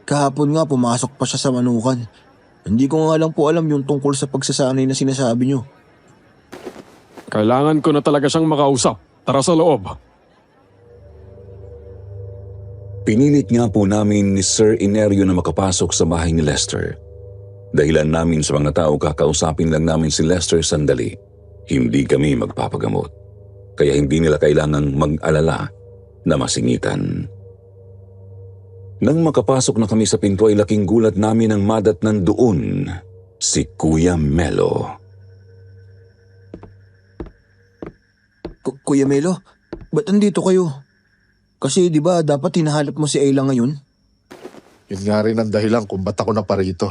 Kahapon nga pumasok pa siya sa manukan. Hindi ko nga lang po alam yung tungkol sa pagsasanay na sinasabi niyo. Kailangan ko na talaga siyang makausap. Tara sa loob. Pinilit nga po namin ni Sir Inerio na makapasok sa bahay ni Lester. Dahilan namin sa mga tao kakausapin lang namin si Lester sandali. Hindi kami magpapagamot. Kaya hindi nila kailangang mag-alala na masingitan. Nang makapasok na kami sa pinto ay laking gulat namin ang madatnan doon si Kuya Melo. Kuya Melo, ba't andito kayo? Kasi di ba dapat hinahanap mo si Ayla ngayon? Yun nga rin ang dahilan kung ba't ako na parito.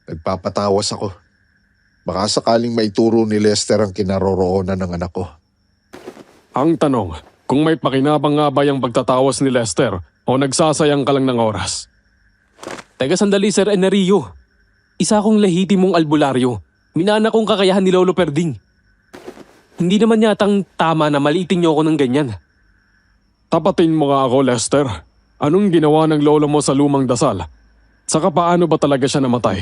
Nagpapatawas ako. Baka sakaling maituro ni Lester ang kinaroroonan ng anak ko. Ang tanong, kung may pakinabang nga ba yung pagtatawas ni Lester o nagsasayang ka lang ng oras? Teka sandali, Sir Enerio. Isa akong lehitimong albularyo. Minana kong kakayahan ni Lolo Perding. Hindi naman yatang tama na maliitin niyo ako ng ganyan. Tapatin mo nga ako, Lester. Anong ginawa ng lolo mo sa lumang dasal? Saka paano ba talaga siya namatay?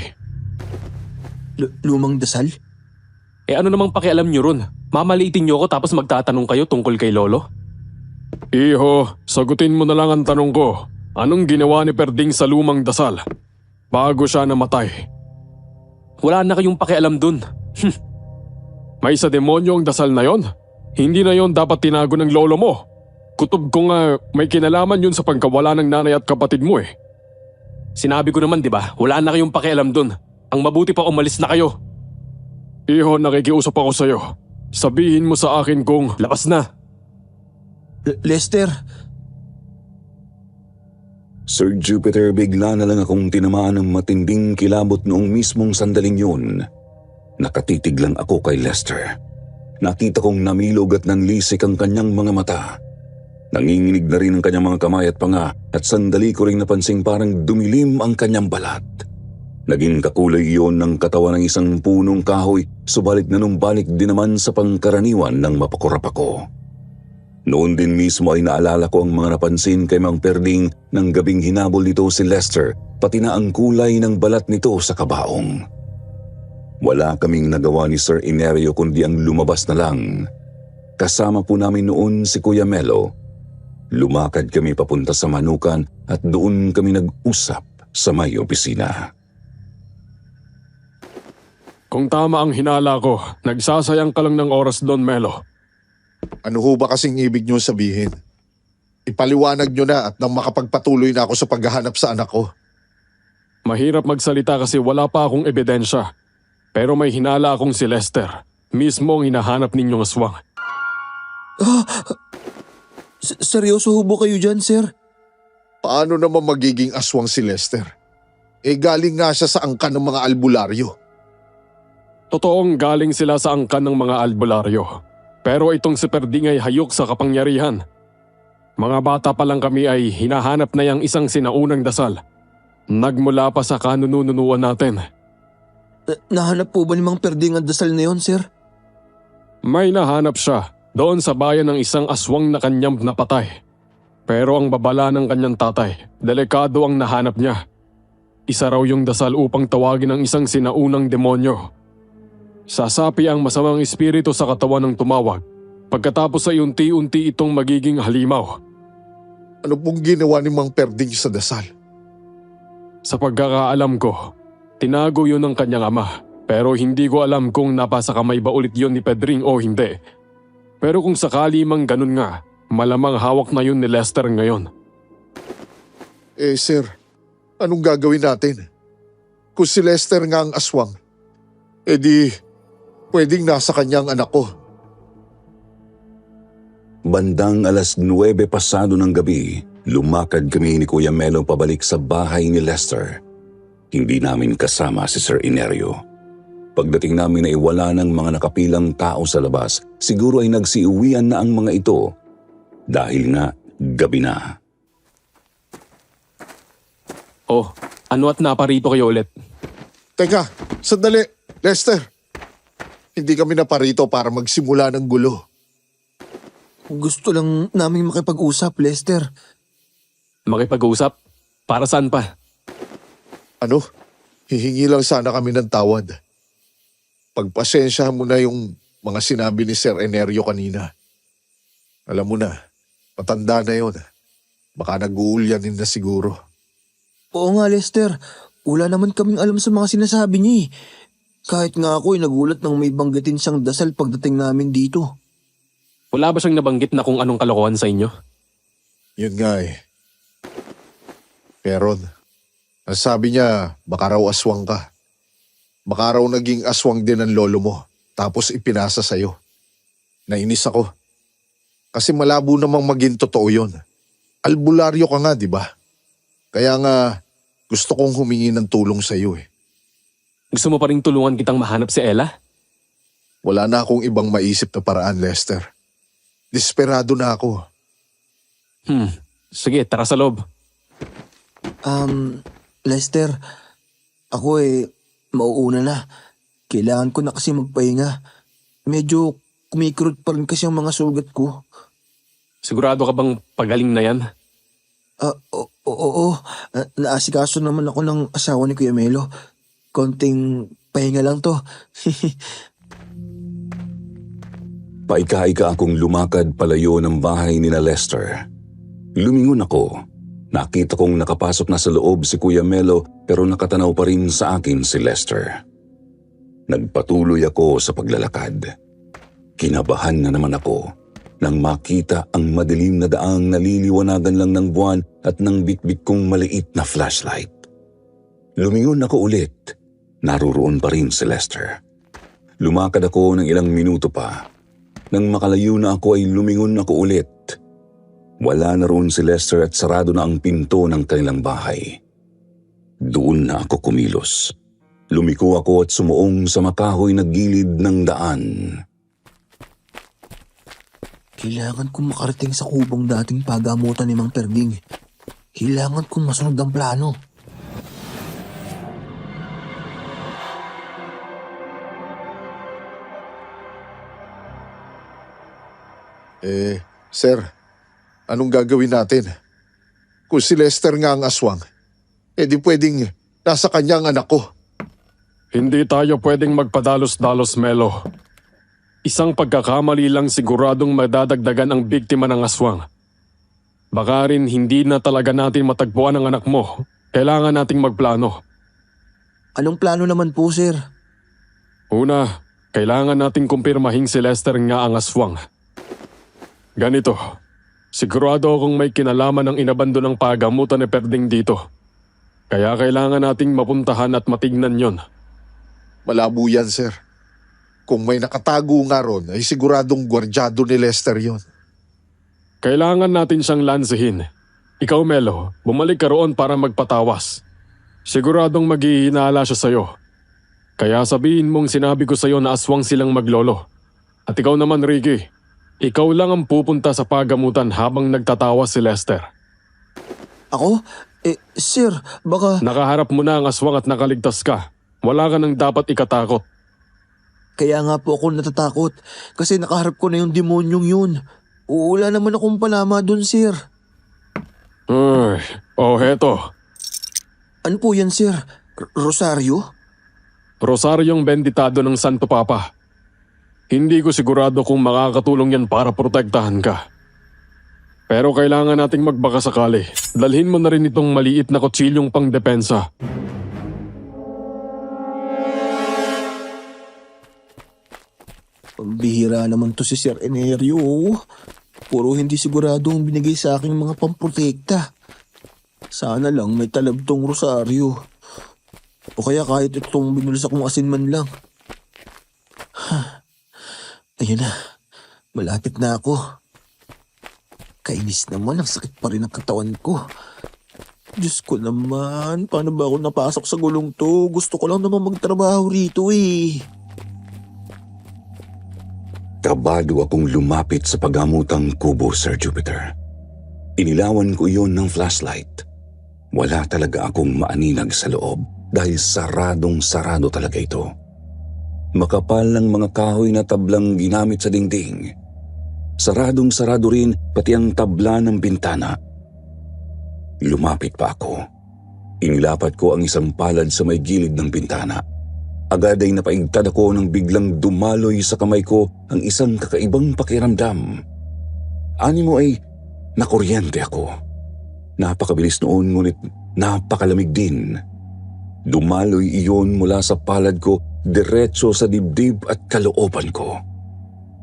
Lumang dasal? Eh ano namang pakialam niyo ron? Mamaliitin niyo ako tapos magtatanong kayo tungkol kay Lolo? Iho, sagutin mo na lang ang tanong ko. Anong ginawa ni Perding sa lumang dasal bago siya namatay? Wala na kayong pakialam dun. May sa demonyo ang dasal na yon? Hindi na yon dapat tinago ng lolo mo. Kutob ko nga may kinalaman yun sa pagkawala ng nanay at kapatid mo eh. Sinabi ko naman, di ba? Wala na kayong pakialam dun. Ang mabuti pa umalis na kayo. Iho, nakikiusap ako sa'yo. Sabihin mo sa akin kung Labas na. Lester, Sir Jupiter, bigla na lang akong tinamaan ng matinding kilabot noong mismong sandaling yun. Nakatitig lang ako kay Lester. Nakita kong namilog at nanlisik ang kanyang mga mata. Nanginginig na rin ang kanyang mga kamay at panga at sandali ko rin napansing parang dumilim ang kanyang balat. Naging kakulay iyon ng katawan ng isang punong kahoy, subalit nanumbalik din naman sa pangkaraniwan ng mapakurap ako. Noon din mismo ay naalala ko ang mga napansin kay Mang Perding ng gabing hinabol nito si Lester, pati na ang kulay ng balat nito sa kabaong. Wala kaming nagawa ni Sir Inerio kundi ang lumabas na lang. Kasama po namin noon si Kuya Melo. Lumakad kami papunta sa manukan at doon kami nag-usap sa may opisina. kung tama ang hinala ko, nagsasayang ka lang ng oras doon, Melo. Ano ho ba kasing ibig niyo sabihin? Ipaliwanag niyo na at nang makapagpatuloy na ako sa paghahanap sa anak ko. Mahirap magsalita kasi wala pa akong ebidensya. Pero may hinala akong si Lester. Mismo ang hinahanap ninyong aswang. Seryoso ho ba kayo dyan, sir? Paano naman magiging aswang si Lester? Eh galing nga siya sa angkan ng mga albularyo. Totoong galing sila sa angkan ng mga albularyo. Pero itong si Perding ay hayok sa kapangyarihan. Mga bata pa lang kami ay hinahanap na yang isang sinaunang dasal. Nagmula pa sa kanununuan natin. Nahanap po ba ni Mang Perding ang dasal na yon, sir? May nahanap siya doon sa bayan ng isang aswang na kanyang napatay. Pero ang babala ng kanyang tatay, delikado ang nahanap niya. Isa raw yung dasal upang tawagin ang isang sinaunang demonyo. Sasapi ang masamang espiritu sa katawan ng tumawag. Pagkatapos ay unti-unti itong magiging halimaw. Ano pong ginawa ni Mang Perding sa dasal? Sa pagkakaalam ko, tinago yun ng kanyang ama. Pero hindi ko alam kung napasa kamay ba ulit yun ni Pedring o hindi. Pero kung sakali mang ganun nga, malamang hawak na yun ni Lester ngayon. Eh sir, anong gagawin natin? Kung si Lester nga ang aswang, di pwedeng nasa kanyang anak ko. Bandang 9:00 pasado ng gabi, Lumakad kami ni Kuya Melo pabalik sa bahay ni Lester. Hindi namin kasama si Sir Enerio. Pagdating namin ay wala ng mga nakapilang tao sa labas. Siguro ay nagsiuwian na ang mga ito dahil nga gabi na. Oh, ano at naparito kayo ulit? Teka, sandali. Lester, hindi kami naparito para magsimula ng gulo. Gusto lang namin makipag-usap, Lester. Makipag-usap? Para saan pa? Ano? Hihingi lang sana kami ng tawad. Pagpasensyahan mo na yung mga sinabi ni Sir Enerio kanina. Alam mo na, matanda na yon. Baka nag-uulyanin na siguro. Oo nga, Lester. Wala naman kaming alam sa mga sinasabi niya eh. Kahit nga ako ay nagulat nang may banggitin siyang dasal pagdating namin dito. Wala ba siyang nabanggit na kung anong kalokohan sa inyo? Yun nga eh. Pero, ang sabi niya, baka raw aswang ka. Baka raw naging aswang din ang lolo mo, tapos ipinasa sa'yo. Nainis ako. Kasi malabo namang maging totoo yun. Albularyo ka nga, di ba? Kaya nga, gusto kong humingi ng tulong sa'yo eh. Gusto mo pa rin tulungan kitang mahanap si Ella? Wala na akong ibang maisip na paraan, Lester. Desperado na ako. Sige, tara sa loob. Lester, ako mauuna na. Kailangan ko na kasi magpahinga. Medyo kumikirot pa rin kasi ang mga sugat ko. Sigurado ka bang pagaling na yan? Oo. Naasikaso naman ako ng asawa ni Kuya Melo. Konting pahinga lang to. Paika-ika akong lumakad palayo ng bahay ni na Lester. Lumingon ako. Nakita kong nakapasok na sa loob si Kuya Melo pero nakatanaw pa rin sa akin si Lester. Nagpatuloy ako sa paglalakad. Kinabahan na naman ako nang makita ang madilim na daang naliliwanagan lang ng buwan at ng bitbit kong maliit na flashlight. Lumingon ako ulit. Naruroon pa rin si Lester. Lumakad ako ng ilang minuto pa. Nang makalayo na ako ay lumingon ako ulit. Wala na roon si Lester at sarado na ang pinto ng kanilang bahay. Doon na ako kumilos. Lumiko ako at sumuong sa makahoy na gilid ng daan. Kailangan kong makarating sa kubong dating pagamutan ni Mang Perding. Kailangan kong masunod ang plano. Sir, anong gagawin natin? Kung si Lester nga ang aswang, di pwedeng nasa kanya ang anak ko. Hindi tayo pwedeng magpadalos-dalos, Melo. Isang pagkakamali lang siguradong madadagdagan ang biktima ng aswang. Baka rin hindi na talaga natin matagpuan ang anak mo. Kailangan nating magplano. Anong plano naman po, sir? Una, kailangan nating kumpirmahing si Lester nga ang aswang. Ganito, sigurado akong may kinalaman ng inabando ng pagamutan ni Perding dito. Kaya kailangan nating mapuntahan at matignan yon. Malabo yan, sir. Kung may nakatago nga ron, ay siguradong gwardyado ni Lester yon. Kailangan natin siyang lansihin. Ikaw, Melo, bumalik ka roon para magpatawas. Siguradong maghihinala siya sa'yo. Kaya sabihin mong sinabi ko sa'yo na aswang silang maglolo. At ikaw naman, Ricky, ikaw lang ang pupunta sa pagamutan habang nagtatawas si Lester. Ako? Sir, baka... Nakaharap mo na ang aswang at nakaligtas ka. Wala ka nang dapat ikatakot. Kaya nga po ako natatakot kasi nakaharap ko na yung demonyong yun. Wala naman akong panama dun, sir. Heto. Ano po yan, sir? Rosario? Rosaryong benditado ng Santo Papa. Hindi ko sigurado kung makakatulong yan para protektahan ka. Pero kailangan nating magbaka sakali. Dalhin mo na rin itong maliit na kutsilyong pangdepensa. Pambihira naman to si Sir Enerio. Puro hindi sigurado ang binigay sa aking mga pamprotekta. Sana lang may talab tong Rosario. O kaya kahit itong binulis akong asin man lang. Ayun na, malapit na ako. Kainis naman, ang sakit pa rin ang katawan ko. Diyos ko naman, paano ba ako napasok sa gulong to? Gusto ko lang naman magtrabaho rito eh. Kabado akong lumapit sa paggamutang kubo, Sir Jupiter. Inilawan ko iyon ng flashlight. Wala talaga akong maaninag sa loob dahil saradong-sarado talaga ito. Makapal ng mga kahoy na tablang ginamit sa dingding. Saradong-sarado rin pati ang tabla ng bintana. Lumapit pa ako. Inilapat ko ang isang palad sa may gilid ng bintana. Agad ay napaigtad ako nang biglang dumaloy sa kamay ko ang isang kakaibang pakiramdam. Animo ay nakuryente ako. Napakabilis noon ngunit napakalamig din. Dumaloy iyon mula sa palad ko diretso sa dibdib at kalooban ko.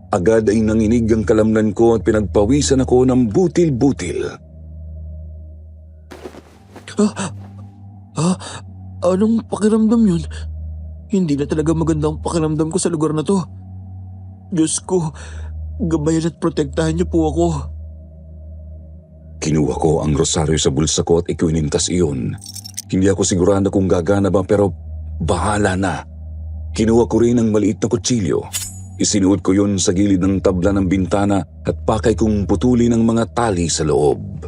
Agad ay nanginig ang kalamnan ko at pinagpawisan ako ng butil-butil. Anong pakiramdam yun? Hindi na talaga magandang pakiramdam ko sa lugar na to. Diyos ko, gabayan at protektahan niyo po ako. Kinuha ko ang rosaryo sa bulsa ko at ikinintas iyon. Hindi ako sigurado kung gagana ba pero bahala na. Kinuha ko rin ang maliit na kutsilyo. Isinuot ko yun sa gilid ng tabla ng bintana at pakay kong putulin ang mga tali sa loob.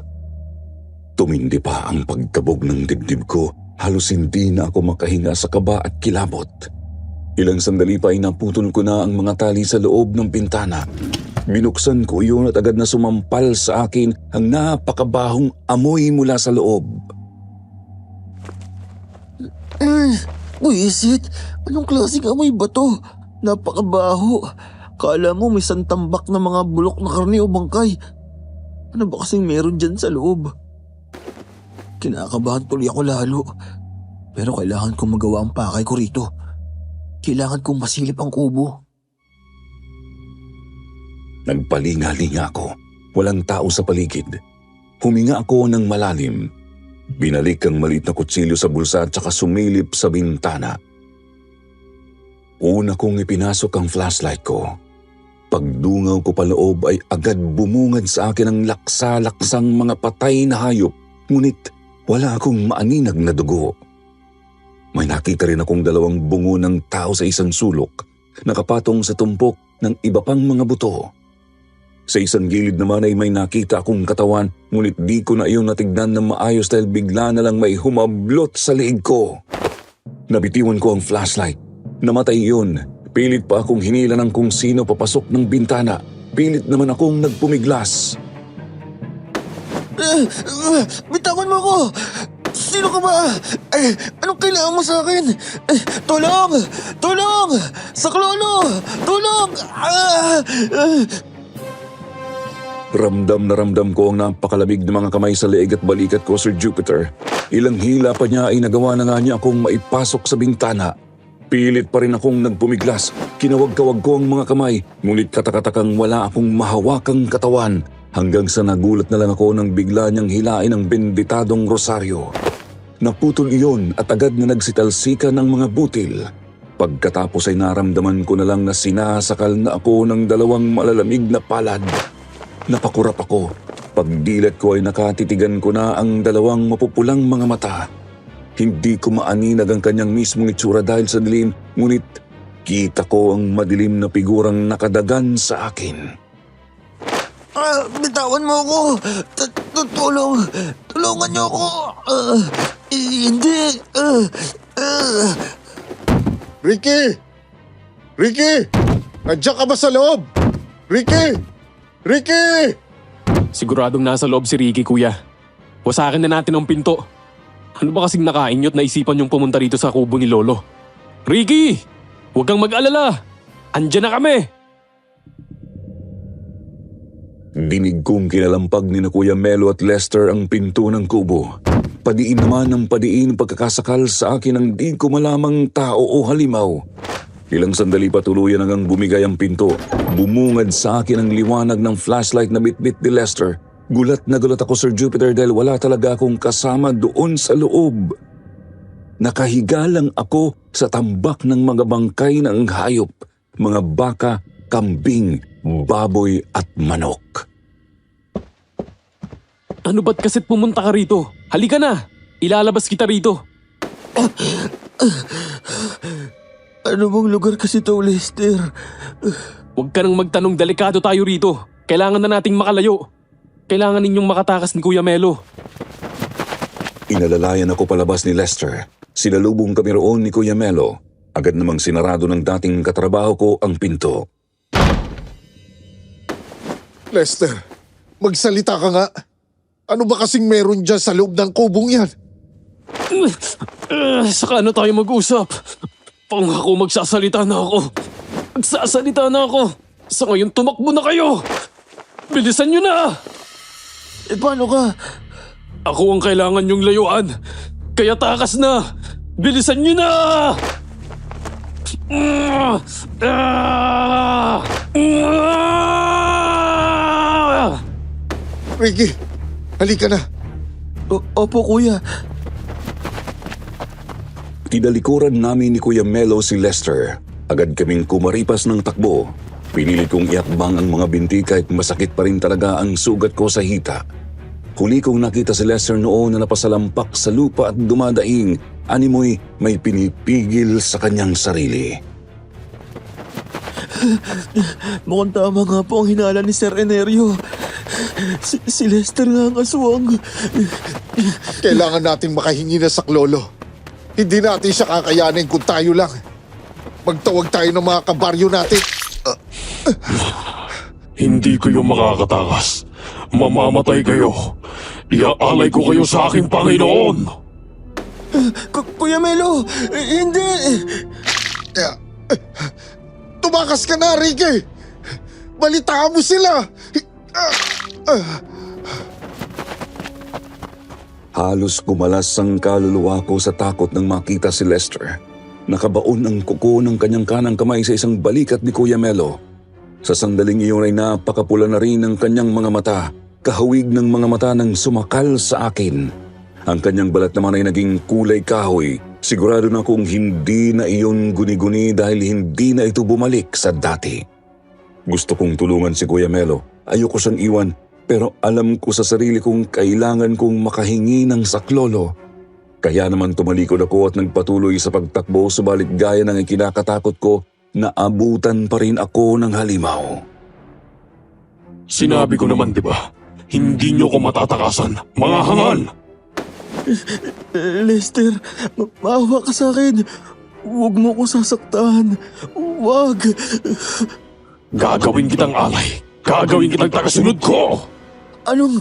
Tumindi pa ang pagkabog ng dibdib ko. Halos hindi na ako makahinga sa kaba at kilabot. Ilang sandali pa ay naputol ko na ang mga tali sa loob ng bintana. Binuksan ko iyon at agad na sumampal sa akin ang napakabahong amoy mula sa loob. Buisit, anong klaseng amoy ba to? Napakabaho. Kala mo may santambak na mga bulok na karne o bangkay. Ano ba kasing meron dyan sa loob? Kinakabahan tuloy ako lalo. Pero kailangan kong magawa ang pakay ko rito. Kailangan kong masilip ang kubo. Nagpalinga-linga ako. Walang tao sa paligid. Huminga ako ng malalim. Binalik ang maliit na kutsilyo sa bulsa at saka sumilip sa bintana. Una kong ipinasok ang flashlight ko. Pagdungaw ko paloob ay agad bumungad sa akin ang laksa-laksang mga patay na hayop. Ngunit wala akong maaninag na dugo. May nakita rin akong 2 bungo ng tao sa isang sulok, nakapatong sa tumpok ng iba pang mga buto. Sa isang gilid naman ay may nakita akong katawan, ngunit di ko na iyon natignan ng maayos dahil bigla na lang may humablot sa liig ko. Nabitiwan ko ang flashlight. Namatay iyon. Pilit pa akong hinila ng kung sino papasok ng bintana. Pilit naman akong nagpumiglas. Bitawan mo ako! Sino ka ba? Anong kailangan mo sa akin? Tulong! Tulong! Saklolo! Tulong! Ramdam na ramdam ko ang napakalamig ng mga kamay sa leeg at balikat ko, Sir Jupiter. Ilang hila pa niya ay nagawa na nga niya akong maipasok sa bintana. Pilit pa rin akong nagpumiglas. Kinawag-kawag ko ang mga kamay, ngunit katakatakang wala akong mahawakang katawan. Hanggang sa nagulat na lang ako nang bigla niyang hilain ang benditadong rosaryo. Naputol iyon at agad na nagsitalsikan ng mga butil. Pagkatapos ay naramdaman ko na lang na sinasakal na ako ng 2 malalamig na palad. Napakurap ako. Pagdilat ko ay nakatitigan ko na ang 2 mapupulang mga mata. Hindi ko maaninag ang kanyang mismong itsura dahil sa dilim, ngunit kita ko ang madilim na figurang nakadagan sa akin. Bitawan mo ako! Tulungan niyo ako! Hindi! Ricky! Ricky! Nandiyan ka ba sa loob? Ricky! Ricky! Siguradong nasa loob si Ricky, kuya. Wasakin na natin ang pinto. Ano ba kasing nakainyot na isipan yung pumunta rito sa kubo ni Lolo? Ricky! Huwag kang mag-alala! Andyan na kami! Dinig kong kinalampag ni na Kuya Melo at Lester ang pinto ng kubo. Padiin naman ng padiin pagkakasakal sa akin ng di ko malamang tao o halimaw. Ilang sandali pa tuluyan hanggang bumigay ang pinto. Bumungad sa akin ang liwanag ng flashlight na bitbit ni Lester. Gulat na gulat ako, Sir Jupiter, dahil wala talaga akong kasama doon sa loob. Nakahiga lang ako sa tambak ng mga bangkay ng hayop, mga baka, kambing, baboy at manok. Ano ba't kasit pumunta ka rito? Halika na! Ilalabas kita rito. Ano bang lugar kasi to, Lester? Huwag ka nang magtanong, delikado tayo rito. Kailangan na nating makalayo. Kailangan ninyong makatakas ni Kuya Melo. Inalalayan ako palabas ni Lester. Sinalubong kami roon ni Kuya Melo. Agad namang sinarado ng dating katrabaho ko ang pinto. Lester, magsalita ka nga. Ano ba kasing meron dyan sa loob ng kubong yan? Saka ano tayo mag-usap? Pangako magsasalita na ako. Magsasalita na ako. Sa ngayon tumakbo na kayo. Bilisan nyo na! Paano ka? Ako ang kailangan nyong layuan. Kaya takas na! Bilisan nyo na! Ricky, halika na. Opo, kuya. Tinalikuran namin ni Kuya Melo si Lester. Agad kaming kumaripas ng takbo. Pinili kong iakbang ang mga binti kahit masakit pa rin talaga ang sugat ko sa hita. Huli kong nakita si Lester noon na napasalampak sa lupa at dumadaing. Animoy may pinipigil sa kanyang sarili. Mukhang tama nga po ang hinala ni Sir Enerio. Si Lester nga ang aswang. Kailangan nating makahingi na sa Klolo. Hindi natin siya kakayanin kung tayo lang. Magtawag tayo ng mga kabaryo natin. Hindi kayo makakatakas. Mamamatay kayo. Iaalay ko kayo sa aking Panginoon. Kuya Melo, hindi! Tumakas ka na, Ricky! Balitaan mo sila! Halos gumalas ang kaluluwa ko sa takot nang makita si Lester. Nakabaon ang kuko ng kanyang kanang kamay sa isang balikat ni Kuya Melo. Sa sandaling iyon ay napakapula na rin ang kanyang mga mata. Kahawig ng mga mata nang sumakal sa akin. Ang kanyang balat naman ay naging kulay kahoy. Sigurado na kung hindi na iyon guni-guni dahil hindi na ito bumalik sa dati. Gusto kong tulungan si Kuya Melo. Ayoko siyang iwan. Pero alam ko sa sarili kong kailangan kong makahingi ng saklolo. Kaya naman tumalikod ako at nagpatuloy sa pagtakbo subalit gaya ng ikinakatakot ko, naabutan pa rin ako ng halimaw. Sinabi ko naman, di ba? Hindi nyo ko matatakasan, mga hangal! Lester, maawa ka sa akin. Huwag mo ko sasaktan. Huwag. Gagawin kitang alay. Gagawin kitang tagasunod ko! Anong...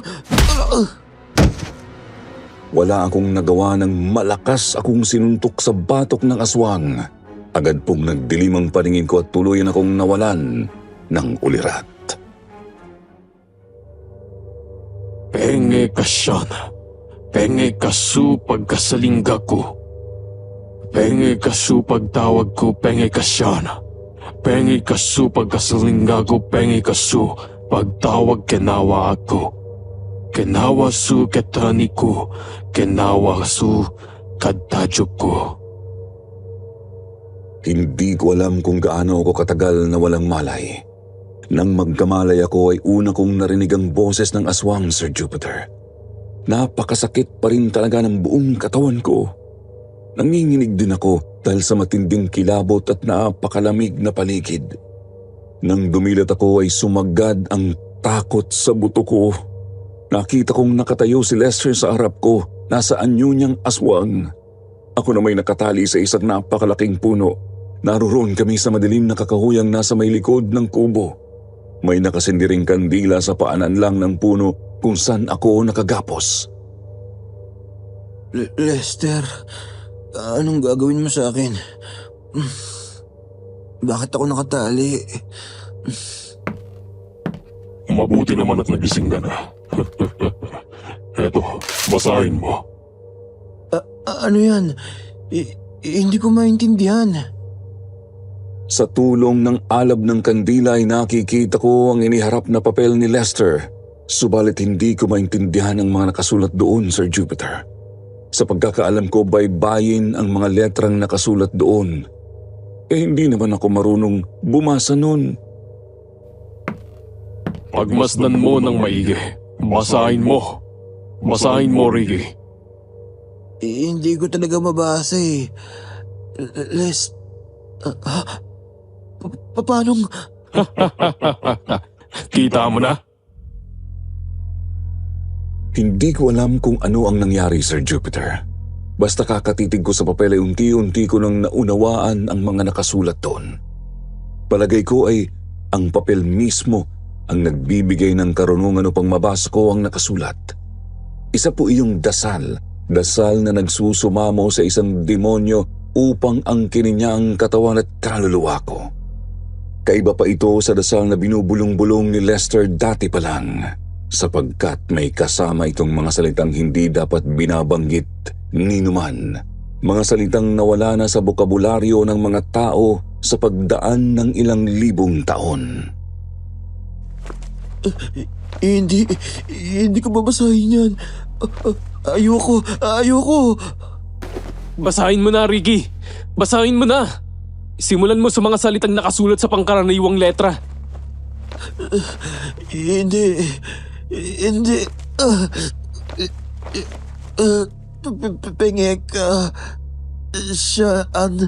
Wala akong nagawa ng malakas akong sinuntok sa batok ng aswang. Agad pong nagdilim ang paningin ko at tuluyan akong nawalan ng ulirat. Penge kasyan. Penge kasu pagkasalingga ko. Penge kasu pagtawag ko, penge kasyan. Penge kasu pagkasalingga ko, penge kasu pagtawag kenawa ako. Kenawa su ketani ko, kenawa su kadtadyo ko. Hindi ko alam kung gaano ako katagal na walang malay. Nang magkamalay ako ay una kong narinig ang boses ng aswang, Sir Jupiter. Napakasakit pa rin talaga ng buong katawan ko. Nanginginig din ako dahil sa matinding kilabot at napakalamig na paligid. Nang dumilat ako ay sumagad ang takot sa buto ko. Nakita kong nakatayo si Lester sa harap ko, nasa anyo niyang aswang. Ako na may nakatali sa isang napakalaking puno. Naroon kami sa madilim na kakahuyang nasa may likod ng kubo. May nakasindiring kandila sa paanan lang ng puno kung saan ako nakagapos. Lester, anong gagawin mo sa akin? Bakit ako nakatali? Mabuti naman at nagising ka na. Eto, basahin mo. Ano yan? Hindi ko maintindihan. Sa tulong ng alab ng kandila ay nakikita ko ang iniharap na papel ni Lester. Subalit hindi ko maintindihan ang mga nakasulat doon, Sir Jupiter. Sa pagkakaalam ko, baybayin ang mga letrang nakasulat doon. Hindi naman ako marunong bumasa noon. Pagmasdan mo ng maigi. Basahin mo. Basahin mo, Ricky. Hindi ko talaga mabasa eh. Les... paanong... Kita mo na? Hindi ko alam kung ano ang nangyari, Sir Jupiter. Basta kakatitig ko sa papel ay unti-unti ko nang naunawaan ang mga nakasulat doon. Palagay ko ay ang papel mismo ang nagbibigay ng karunungan upang mabasa ko ang nakasulat. Isa po iyong dasal na nagsusumamo sa isang demonyo upang angkinin niya ang katawan at kaluluwa ko. Kaiba pa ito sa dasal na binubulong-bulong ni Lester dati pa lang, sapagkat may kasama itong mga salitang hindi dapat binabanggit ni numan. Mga salitang nawala na sa bokabularyo ng mga tao sa pagdaan ng ilang libong taon. Hindi ko babasahin yan. Ayoko. Basahin mo na, Ricky. Basahin mo na. Simulan mo sa mga salitang nakasulat sa pangkaraniwang letra. Hindi. Pengeka. Siyaan.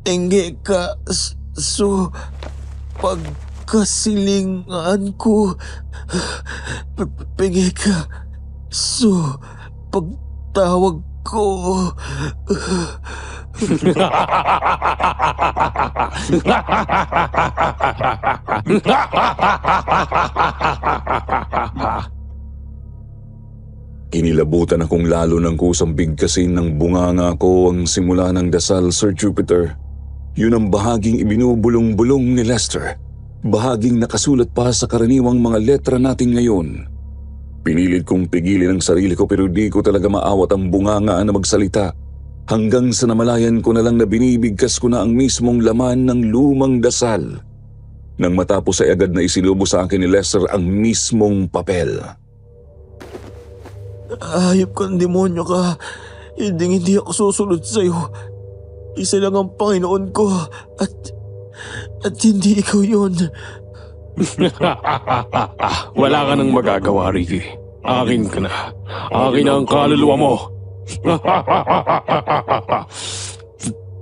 Engeka. So. Pagkasilingan ko. Pengeka. So. Pagtawag ko. Kinilabutan akong lalo ng kusang bigkasin ng bunganga ko ang simula ng dasal, Sir Jupiter. Yun ang bahaging ibinubulong-bulong ni Lester. Bahaging nakasulat pa sa karaniwang mga letra natin ngayon. Pinilit kong pigilin ang sarili ko pero di ko talaga maawat ang bunganga na magsalita. Hanggang sa namalayan ko na lang na binibigkas ko na ang mismong laman ng lumang dasal. Nang matapos ay agad na isinubo sa akin ni Lester ang mismong papel. Hayop kang demonyo ka. Hindi ako susunod sa'yo. Isa lang ang Panginoon ko. At hindi ikaw yun. Wala ka nang magagawa, Ricky. Akin ka na. Akin na ang kaluluwa mo.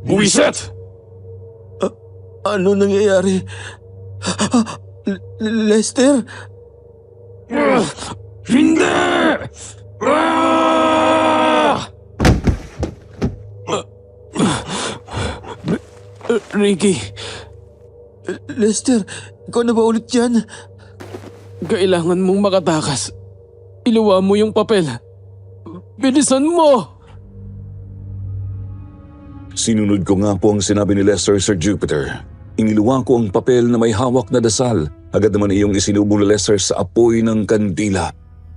Buwiset! Ano nangyayari? Lester? Hindi! Ah! Ricky, Lester, ikaw na ba ulit yan? kailangan mong makatakas. Iluwa mo yung papel. Bilisan mo! Sinunod ko nga po ang sinabi ni Lester, Sir Jupiter. Iniluwa ko ang papel na may hawak na dasal. Agad naman iyong isinubo ni Lester sa apoy ng kandila.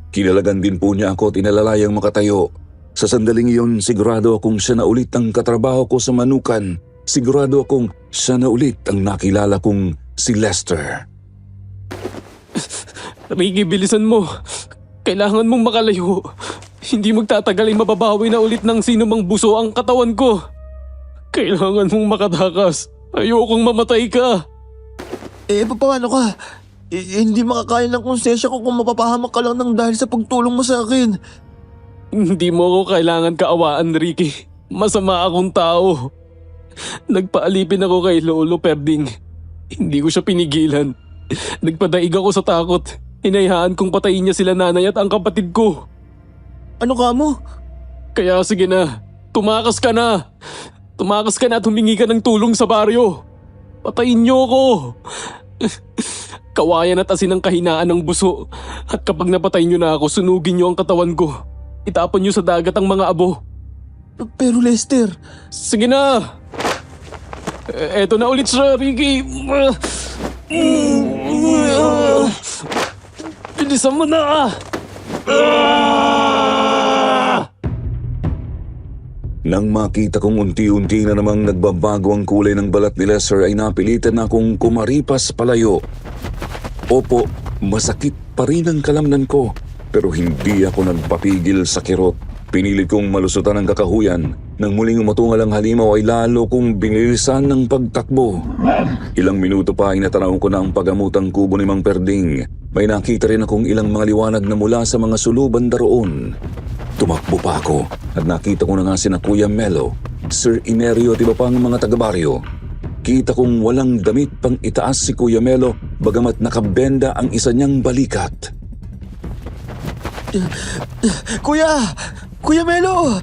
Kinalagan din po niya ako at inalalayang makatayo. Sa sandaling iyon, sigurado akong siya na ulit ang katrabaho ko sa Manukan. Sigurado akong siya na ulit ang nakilala kong si Lester. Ricky, bilisan mo. Kailangan mong makalayo. Hindi magtatagal ay mababawi na ulit ng sino mang buso ang katawan ko. Kailangan mong makatakas. Ayokong mamatay ka. Paano ka? Hindi makakain ng konsensya ko kung mapapahamak ka lang ng dahil sa pagtulong mo sa akin. Hindi mo ako kailangan kaawaan, Ricky. Masama akong tao. Nagpaalipin ako kay Lolo Perding. Hindi ko siya pinigilan. Nagpadaig ako sa takot. Hinayaan kong patayin niya sila nanay at ang kapatid ko. Ano ka mo? Kaya sige na, tumakas ka na. Tumakas ka na at humingi ka ng tulong sa baryo. Patayin niyo ako. Kawayan at asin ang kahinaan ng buso. At kapag napatay niyo na ako, sunugin niyo ang katawan ko. Itapon niyo sa dagat ang mga abo. Pero Lester... Sige na. Eto na ulit siya, Ricky. Bilisan mo na. Nang makita kong unti-unti na namang nagbabago ang kulay ng balat ni Lester ay napilitan na akong kumaripas palayo. Opo, masakit pa rin ang kalamnan ko pero hindi ako nagpapigil sa kirot Pinilit kong malusutan ang kakahuyan. Nang muling umatungal ang halimaw ay lalo kong binilisan ng pagtakbo. Ilang minuto pa ay natanaw ko na ang pagamutang kubo ni Mang Perding. May nakita rin akong ilang mga liwanag na mula sa mga suluban daroon. Tumakbo pa ako at nakita ko na nga sina Kuya Melo, Sir Inerio at iba pang mga taga-baryo. Kita kong walang damit pang itaas si Kuya Melo bagamat nakabenda ang isa niyang balikat. Kuya! Kuya Melo!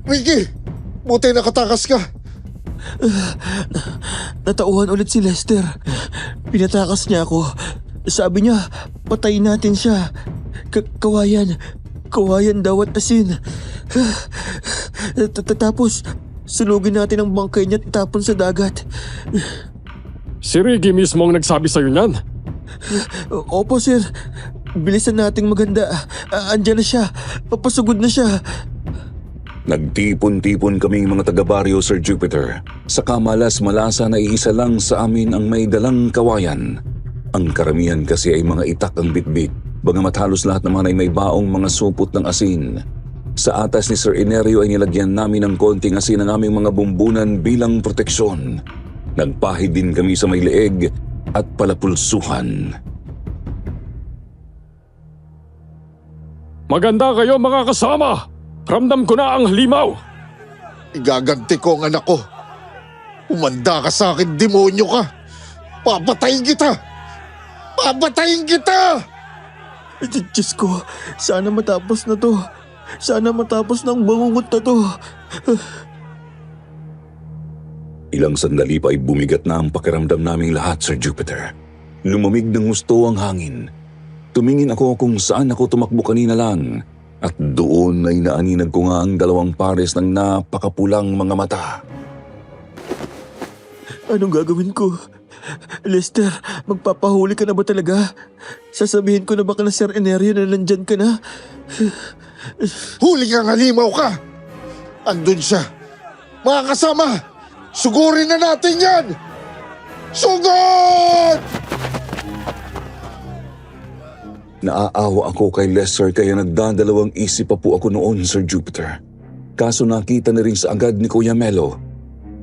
Ricky, buti nakatakas ka. Natauhan ulit si Lester. Pinatakas niya ako. Sabi niya, patayin natin siya. Kawayan daw at asin. Tapos, sunugin natin ang bangkay niya at itapon sa dagat. Si Ricky mismo ang nagsabi sa'yo niyan. Opo, sir. Bilisan nating maganda. Andiyan na siya. Papasugod na siya. Nagtipon-tipon kaming mga taga-baryo, Sir Jupiter. Sa kamalas-malasa na iisa lang sa amin ang may dalang kawayan. Ang karamihan kasi ay mga itak ang bitbit, bagamat halos lahat naman ay may baong mga supot ng asin. Sa atas ni Sir Inerio ay nilagyan namin ng konting asin ang aming mga bumbunan bilang proteksyon. Nagpahid din kami sa may leeg at palapulsuhan. Maganda kayo mga kasama! Ramdam ko na ang halimaw! Igaganti ko ang anak ko. Umanda ka sa akin, demonyo ka. Papatayin kita! Papatayin kita! Diyos ko, sana matapos na to. Sana matapos ng bangungot na to. Ilang sandali pa ay bumigat na ang pakiramdam naming lahat, Sir Jupiter. Lumamig ng gusto ang hangin. Tumingin ako kung saan ako tumakbo kanina lang. At doon ay naaninag ko nga ang dalawang pares ng napakapulang mga mata. Anong gagawin ko? Lester, magpapahuli ka na ba talaga? Sasabihin ko na ba kala Sir Enerio na nandyan ka na? Huli kang halimaw ka! Andun siya. Mga kasama, sugurin na natin yan! Sugod! Naaawa ako kay Lester kaya nagdadalawang isip pa po ako noon, Sir Jupiter. Kaso nakita na rin sa agad ni Kuya Melo.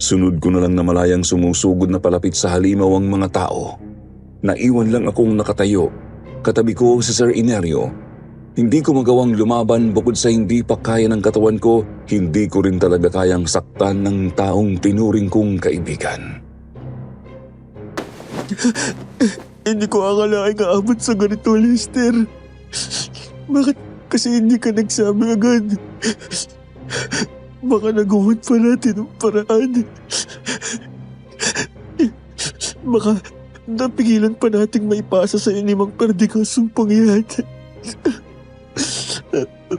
Sunod ko na lang na malayang sumusugod na palapit sa halimaw ang mga tao. Naiwan lang akong nakatayo. Katabi ko si Sir Inerio. Hindi ko magawang lumaban bukod sa hindi pa kaya ng katawan ko, hindi ko rin talaga kayang saktan ng taong tinuring kong kaibigan. Hindi ko akalaing aabot sa ganito, Lester. Bakit kasi hindi ka nagsabi agad? Baka nagawan pa natin ang paraan. Baka napigilan pa nating maipasa sa ni Mang Perding ang sumpang yan.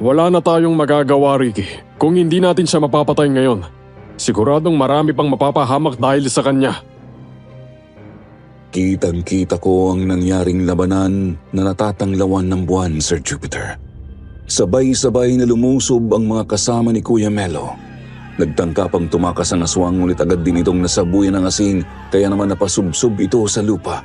Wala na tayong magagawa, Ricky. Kung hindi natin siya mapapatay ngayon, siguradong marami pang mapapahamak dahil sa kanya. Kitang-kita ko ang nangyaring labanan na natatanglawan ng buwan, Sir Jupiter. Sabay-sabay na lumusob ang mga kasama ni Kuya Melo. Nagtangka pang tumakas ang aswang ngunit agad din itong nasabuyan ng asin kaya naman napasubsob ito sa lupa.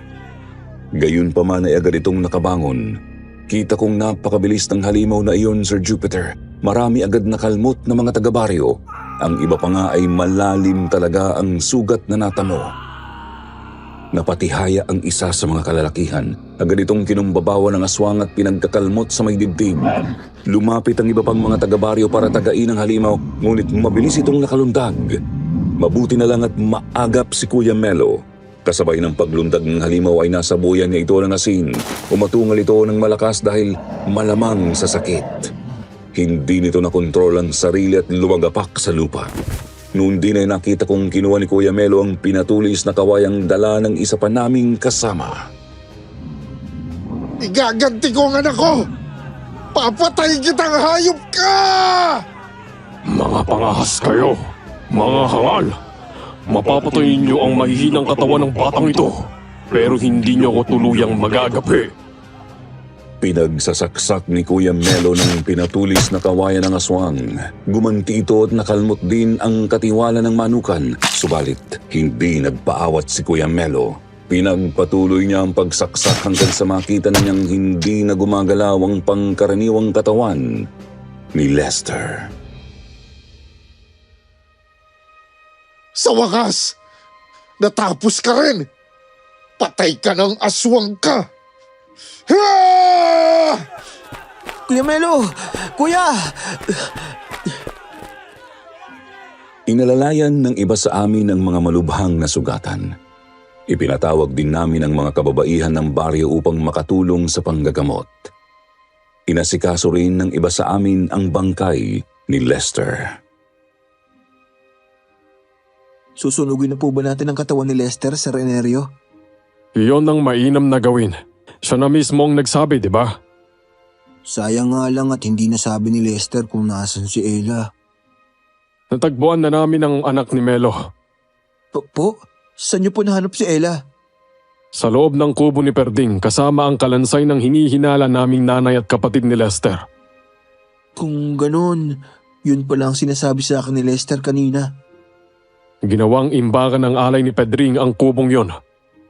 Gayun pa man ay agad itong nakabangon. Kita kong napakabilis ng halimaw na iyon, Sir Jupiter. Marami agad nakalmot na mga taga-baryo. Ang iba pa nga ay malalim talaga ang sugat na natamo. Napatihaya ang isa sa mga kalalakihan. Agad itong kinumbabawa ng aswang at pinagkakalmot sa may dibdib. Lumapit ang iba pang mga taga-baryo para tagain ang halimaw, ngunit mabilis itong nakalundag. Mabuti na lang at maagap si Kuya Melo. Kasabay ng paglundag ng halimaw ay nasa buyan niya ito ng asin. Umatungal ito ng malakas dahil malamang sa sakit. Hindi nito nakontrol ang sarili at lumagapak sa lupa. Noon din ay nakita kong kinuha ni Kuya Melo ang pinatulis na kawayang dala ng isa pa naming kasama. Igaganti ko ang anak ko! Papatayin kitang hayop ka! Mga pangahas kayo! Mga hangal! Mapapatayin niyo ang mahihinang katawan ng batang ito, pero hindi niyo ako tuluyang magagapi. Pinagsasaksak ni Kuya Melo ng pinatulis na kawayan ng aswang. Gumanti ito at nakalmot din ang katiwala ng manukan. Subalit, hindi nagpaawat si Kuya Melo. Pinagpatuloy niya ang pagsaksak hanggang sa makita na niyang hindi na gumagalaw ang pangkaraniwang katawan ni Lester. Sa wakas, natapos ka rin. Patay ka ng aswang ka. Ah! Kuya Melo! Kuya! Inalalayan ng iba sa amin ang mga malubhang na sugatan. Ipinatawag din namin ang mga kababaihan ng baryo upang makatulong sa panggagamot. Inasikaso rin ng iba sa amin ang bangkay ni Lester. Susunugin na po ba natin ang katawan ni Lester, Sir Enerio? Iyon ang mainam na gawin. Siya na mismo ang nagsabi, di ba? Sayang nga lang at hindi nasabi ni Lester kung nasan si Ella. Natagpuan na namin ang anak ni Melo. Po? Saan niyo po nahanap si Ella? Sa loob ng kubo ni Perding kasama ang kalansay ng hinihinala naming nanay at kapatid ni Lester. Kung ganun, yun pala ang sinasabi sa akin ni Lester kanina. Ginawang imbakan ng alay ni Pedring ang kubong yon.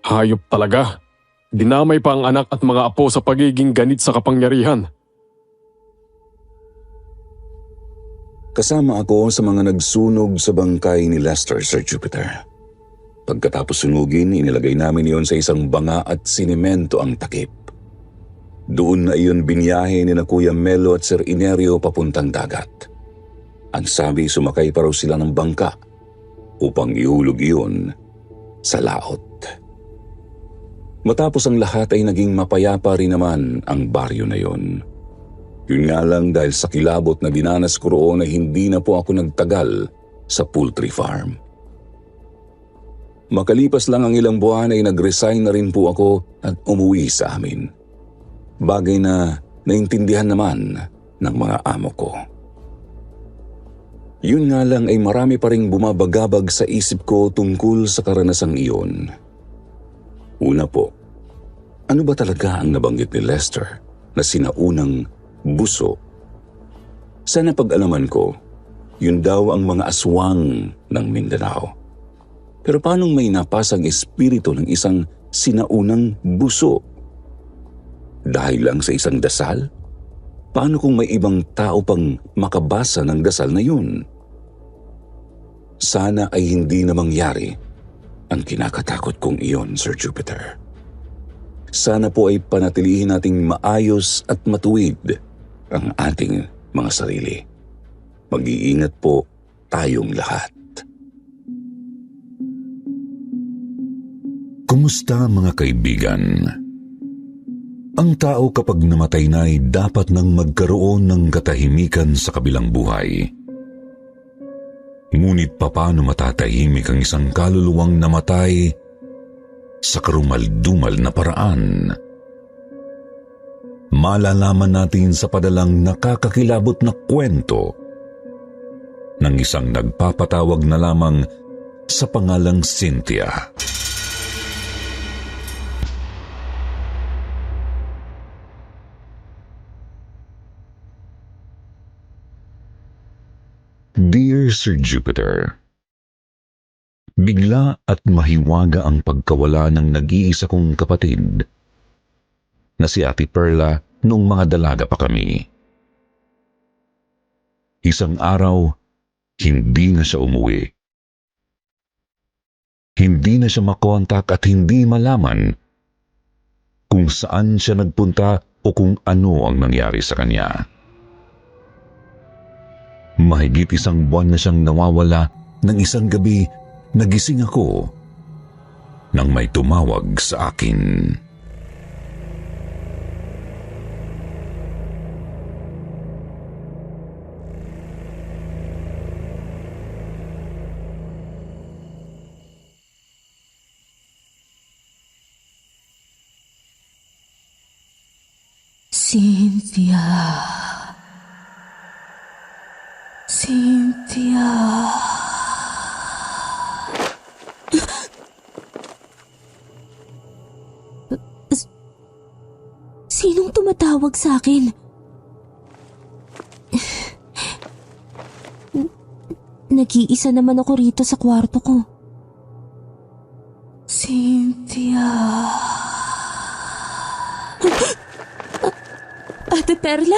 Hayop talaga. Dinamay pa ang anak at mga apo sa pagiging ganit sa kapangyarihan. Kasama ako sa mga nagsunog sa bangkay ni Lester, Sir Jupiter. Pagkatapos sunugin, inilagay namin iyon sa isang banga at sinemento ang takip. Doon na iyon binyahe ni na Kuya Melo at Sir Enerio papuntang dagat. Ang sabi, sumakay pa raw sila ng bangka upang ihulog iyon sa laot. Matapos ang lahat ay naging mapayapa rin naman ang baryo na iyon. Yun nga lang dahil sa kilabot na dinanas ko roon ay hindi na po ako nagtagal sa poultry farm. Makalipas lang ang ilang buwan ay nag-resign na rin po ako at umuwi sa amin. Bagay na naintindihan naman ng mga amo ko. Yun nga lang ay marami pa ring bumabagabag sa isip ko tungkol sa karanasang iyon. Una po, ano ba talaga ang nabanggit ni Lester na sinaunang buso? Sa napag-alaman ko, yun daw ang mga aswang ng Mindanao. Pero paanong may napasang espiritu ng isang sinaunang buso? Dahil lang sa isang dasal? Paano kung may ibang tao pang makabasa ng dasal na yun? Sana ay hindi na mangyari ang kinakatakot kong iyon, Sir Jupiter. Sana po ay panatilihin nating maayos at matuwid ang ating mga sarili. Mag-iingat po tayong lahat. Kumusta mga kaibigan? Ang tao kapag namatay na ay dapat nang magkaroon ng katahimikan sa kabilang buhay. Ngunit paano matatahimik ang isang kaluluwang namatay sa karumal-dumal na paraan? Malalaman natin sa padalang nakakakilabot na kwento ng isang nagpapatawag na lamang sa pangalang Cynthia. Dear Sir Jupiter, bigla at mahiwaga ang pagkawala ng nag-iisa kong kapatid na si Ate Perla noong mga dalaga pa kami. Isang araw, hindi na siya umuwi. Hindi na siya makontak at hindi malaman kung saan siya nagpunta o kung ano ang nangyari sa kanya. Mahigit isang buwan na siyang nawawala. Nang isang gabi, nagising ako nang may tumawag sa akin. Cynthia. Cynthia. Sinong tumatawag sa akin? Nag-iisa naman ako rito sa kwarto ko. Cynthia. Ate Perla?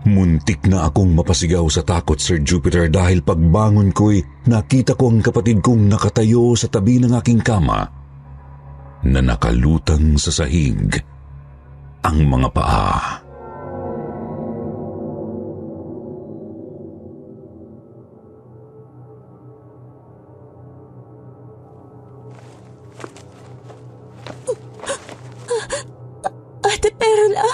Muntik na akong mapasigaw sa takot, Sir Jupiter, dahil pagbangon ko'y nakita ko ang kapatid kong nakatayo sa tabi ng aking kama na nakalutang sa sahig ang mga paa. Ate Perla?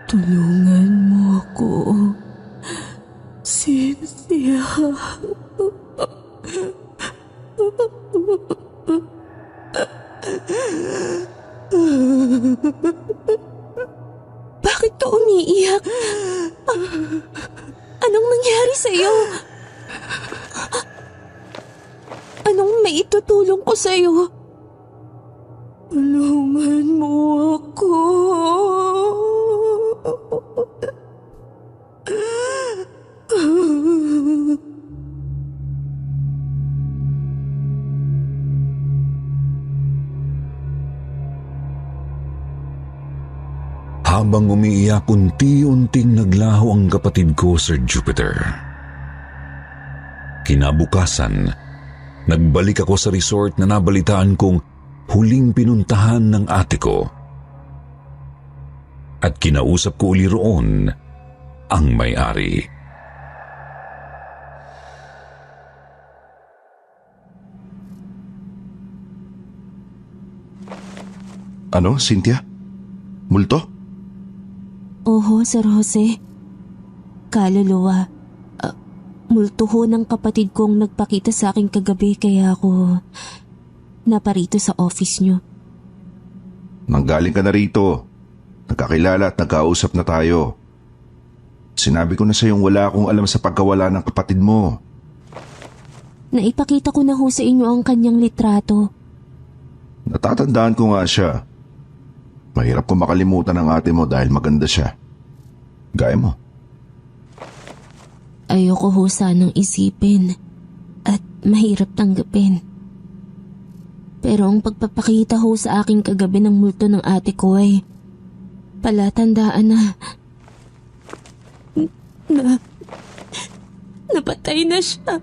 Tulungan mo ako, Cynthia. Bakit ka umiiyak? Anong nangyari sa'yo? Anong maitutulong ko sa'yo? Tulungan mo ako. Habang umiiyak, unti-unting naglaho ang kapatid ko, Sir Jupiter. Kinabukasan, nagbalik ako sa resort na nabalitaan kong huling pinuntahan ng ate ko. At kinausap ko uli roon ang may-ari. Ano, Cynthia? Multo? Oho, Sir Jose. Kaluluwa. Multo ho ng kapatid kong nagpakita sa akin kagabi kaya ako naparito sa office nyo. Nanggaling ka na rito. Nagkakilala at nagkausap na tayo. Sinabi ko na sa iyong wala akong alam sa pagkawala ng kapatid mo. Naipakita ko na ho sa inyo ang kanyang litrato. Natatandaan ko nga siya. Mahirap ko makalimutan ang ate mo dahil maganda siya. Gaya mo. Ayoko ho sanang isipin at mahirap tanggapin. Pero ang pagpapakita ho sa aking kagabi ng multo ng ate ko ay palatandaan na napatay na siya.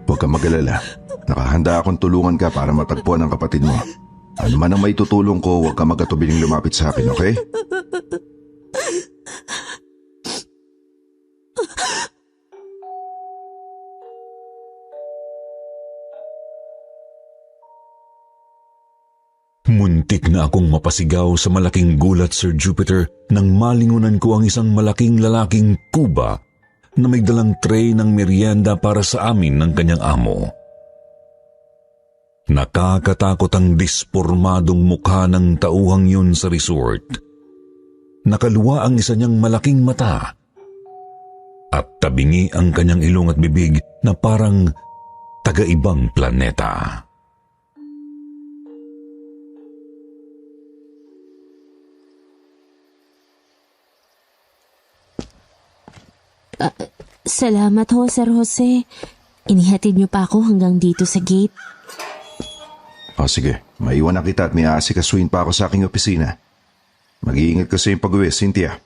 Huwag kang mag-alala. Nakahanda akong tulungan ka para matagpuan ang kapatid mo. Ano man ang may tutulong ko, huwag kang magatubiling lumapit sa akin, okay? Muntik na akong mapasigaw sa malaking gulat, Sir Jupiter, nang malingunan ko ang isang malaking lalaking kuba na may dalang tray ng merienda para sa amin ng kanyang amo. Nakakatakot ang dispormadong mukha ng tauhang yun sa resort. Nakaluwa ang isa niyang malaking mata at tabingi ang kanyang ilong at bibig na parang taga-ibang planeta. Salamat ho, Sir Jose. Inihatid niyo pa ako hanggang dito sa gate. O sige, maiwan na kita at may aasikasuhin pa ako sa aking opisina. Mag-iingat ka sa iyong pag-uwi, Cynthia.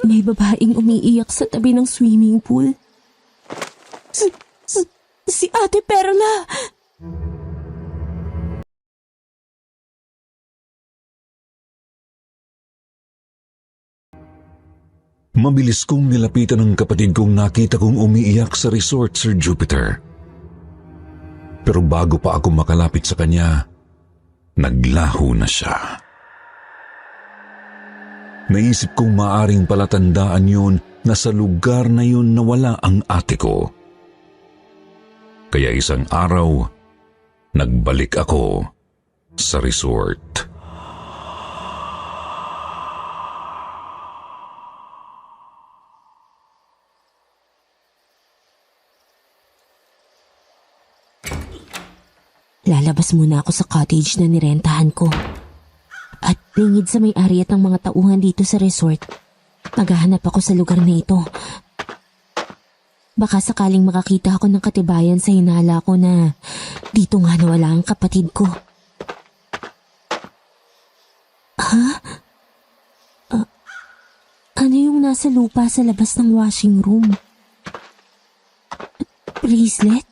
May babaeng umiiyak sa tabi ng swimming pool. Si Ate Perla! Mabilis kong nilapitan ang kapatid kong nakita kong umiiyak sa resort, Sir Jupiter. Pero bago pa ako makalapit sa kanya, naglaho na siya. Naisip kong maaring palatandaan yun na sa lugar na yun nawala ang ate ko. Kaya isang araw, nagbalik ako sa resort. lalabas muna ako sa cottage na nirentahan ko. At lingid sa may-ari at ang mga tauhan dito sa resort, maghahanap ako sa lugar na ito. Baka sakaling makakita ako ng katibayan sa hinala ko na dito nga nawala ang kapatid ko. Ha? Ano yung nasa lupa sa labas ng washing room? Bracelet?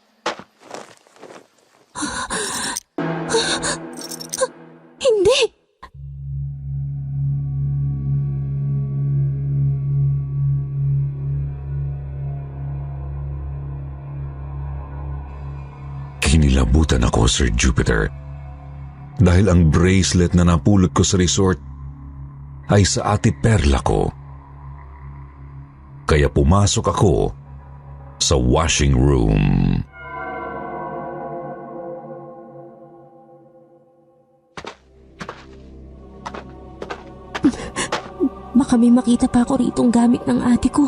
Hindi! Kinilabutan ako, Sir Jupiter. Dahil ang bracelet na napulot ko sa resort ay sa ate Perla ko. Kaya pumasok ako sa washing room. Baka may makita pa ako ritong gamit ng ate ko.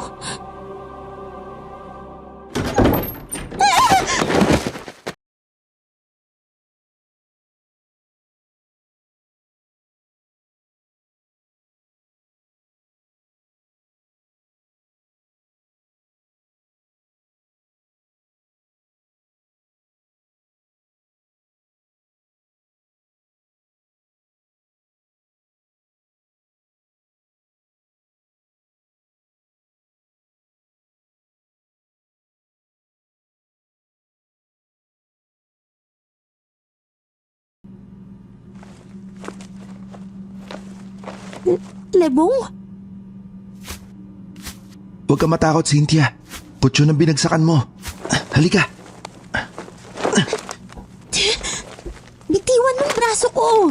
Lebong? Huwag ka matakot, Cynthia. Kutso ng binagsakan mo. Halika. Bitiwan ng braso ko!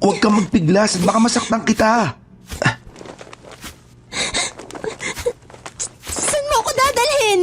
Huwag kang magpiglas at baka masaktan kita. Saan mo ako dadalhin?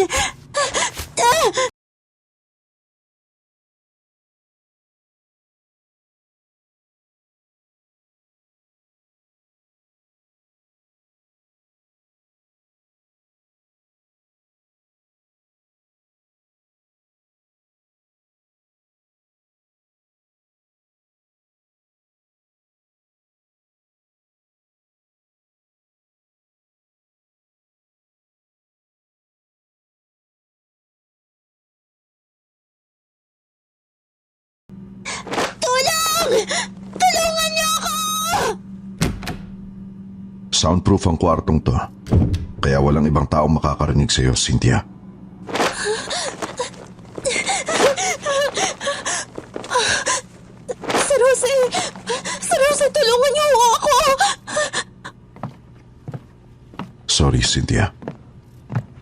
Tulungan niyo ako! Soundproof ang kwartong to. Kaya walang ibang tao makakarinig sa'yo, Cynthia. Sir Jose! Sir Jose, tulungan niyo ako! Sorry, Cynthia.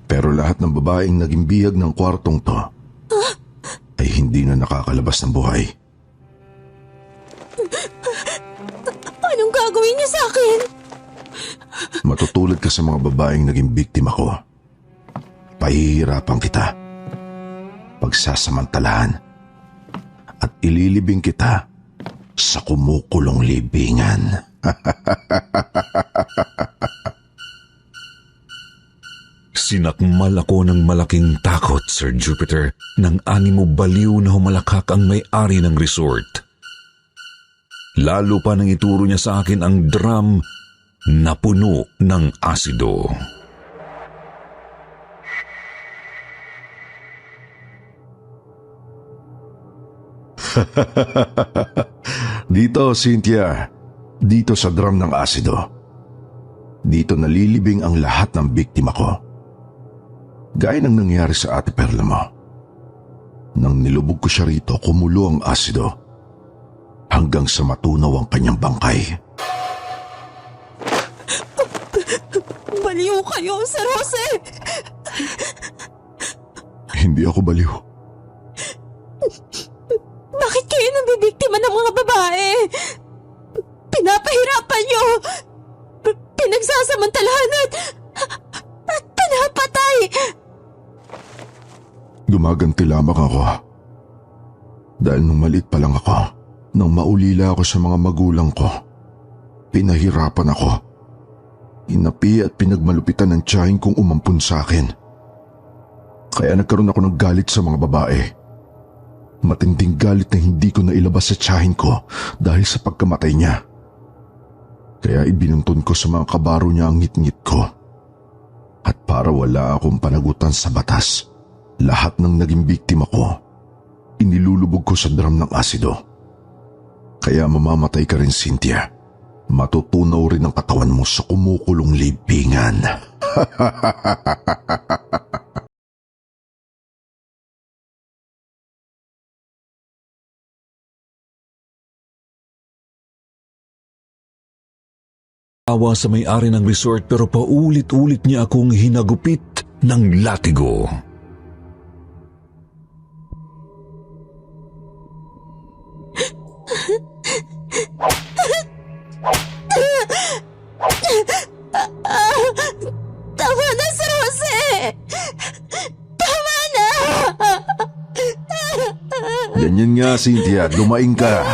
Pero lahat ng babaeng naging bihag ng kwartong to ay hindi na nakakalabas ng buhay. Anong gagawin niyo sa akin? Matutulad ka sa mga babaeng naging biktima ko. Pahihirapan kita, pagsasamantalahan, at ililibing kita sa kumukulong libingan. Sinakmal ako ng malaking takot, Sir Jupiter, nang animo baliw na humalakak ang may-ari ng resort. Lalo pa nang ituro niya sa akin ang drum na puno ng asido. Dito, Cynthia. Dito sa drum ng asido. Dito nalilibing ang lahat ng biktima ko. Gaya ng nangyari sa ate Perla mo. Nang nilubog ko siya rito, kumulo ang asido hanggang sa matunaw ang kanyang bangkay. Baliw kayo, Sir Jose! Hindi ako baliw. Bakit kayo nabibiktima ng mga babae? Pinapahirapan niyo! Pinagsasamantalahan at pinapatay! Gumaganti lamang ako. Dahil nung maliit pa lang ako, nang maulila ako sa mga magulang ko, pinahirapan ako. Inapi at pinagmalupitan ng tiyahin kong umampun sa akin. Kaya nagkaroon ako ng galit sa mga babae. Matinding galit na hindi ko nailabas sa tiyahin ko dahil sa pagkamatay niya. Kaya ibinuntun ko sa mga kabaro niya ang ngit-ngit ko. At para wala akong panagutan sa batas, lahat ng naging biktima ko, inilulubog ko sa drum ng asido. Kaya mamamatay ka rin, Cynthia. Matutunaw rin ang katawan mo sa kumukulong libingan. Awa sa may-ari ng resort pero paulit-ulit niya akong hinagupit ng latigo. Tama na, Sir Jose! Tama na! Ganyan nga, Cynthia, lumaing ka.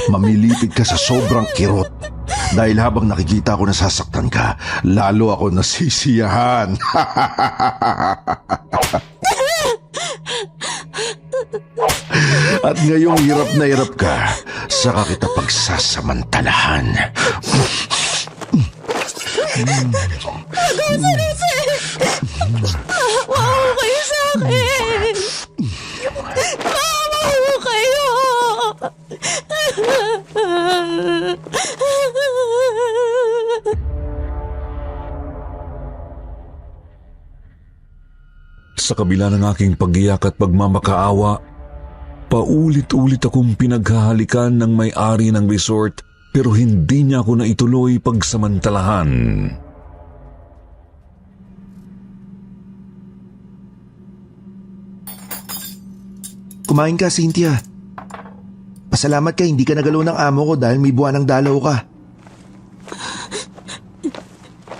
Mamilipid ka sa sobrang kirot. Dahil habang nakikita ko nasasaktan ka, lalo ako nasisiyahan. At ngayong hirap na hirap ka, saka kita pagsasamantalahan. Maawa kayo sa akin! Maawa kayo! Sa kabila ng aking pag-iyak at pagmamakaawa, paulit-ulit akong pinaghahalikan ng may-ari ng resort pero hindi niya ako naituloy pagsamantalahan. Kumain ka, Cynthia. Pasalamat ka, hindi ka nagalaw ng amo ko dahil may buwan ng dalaw ka.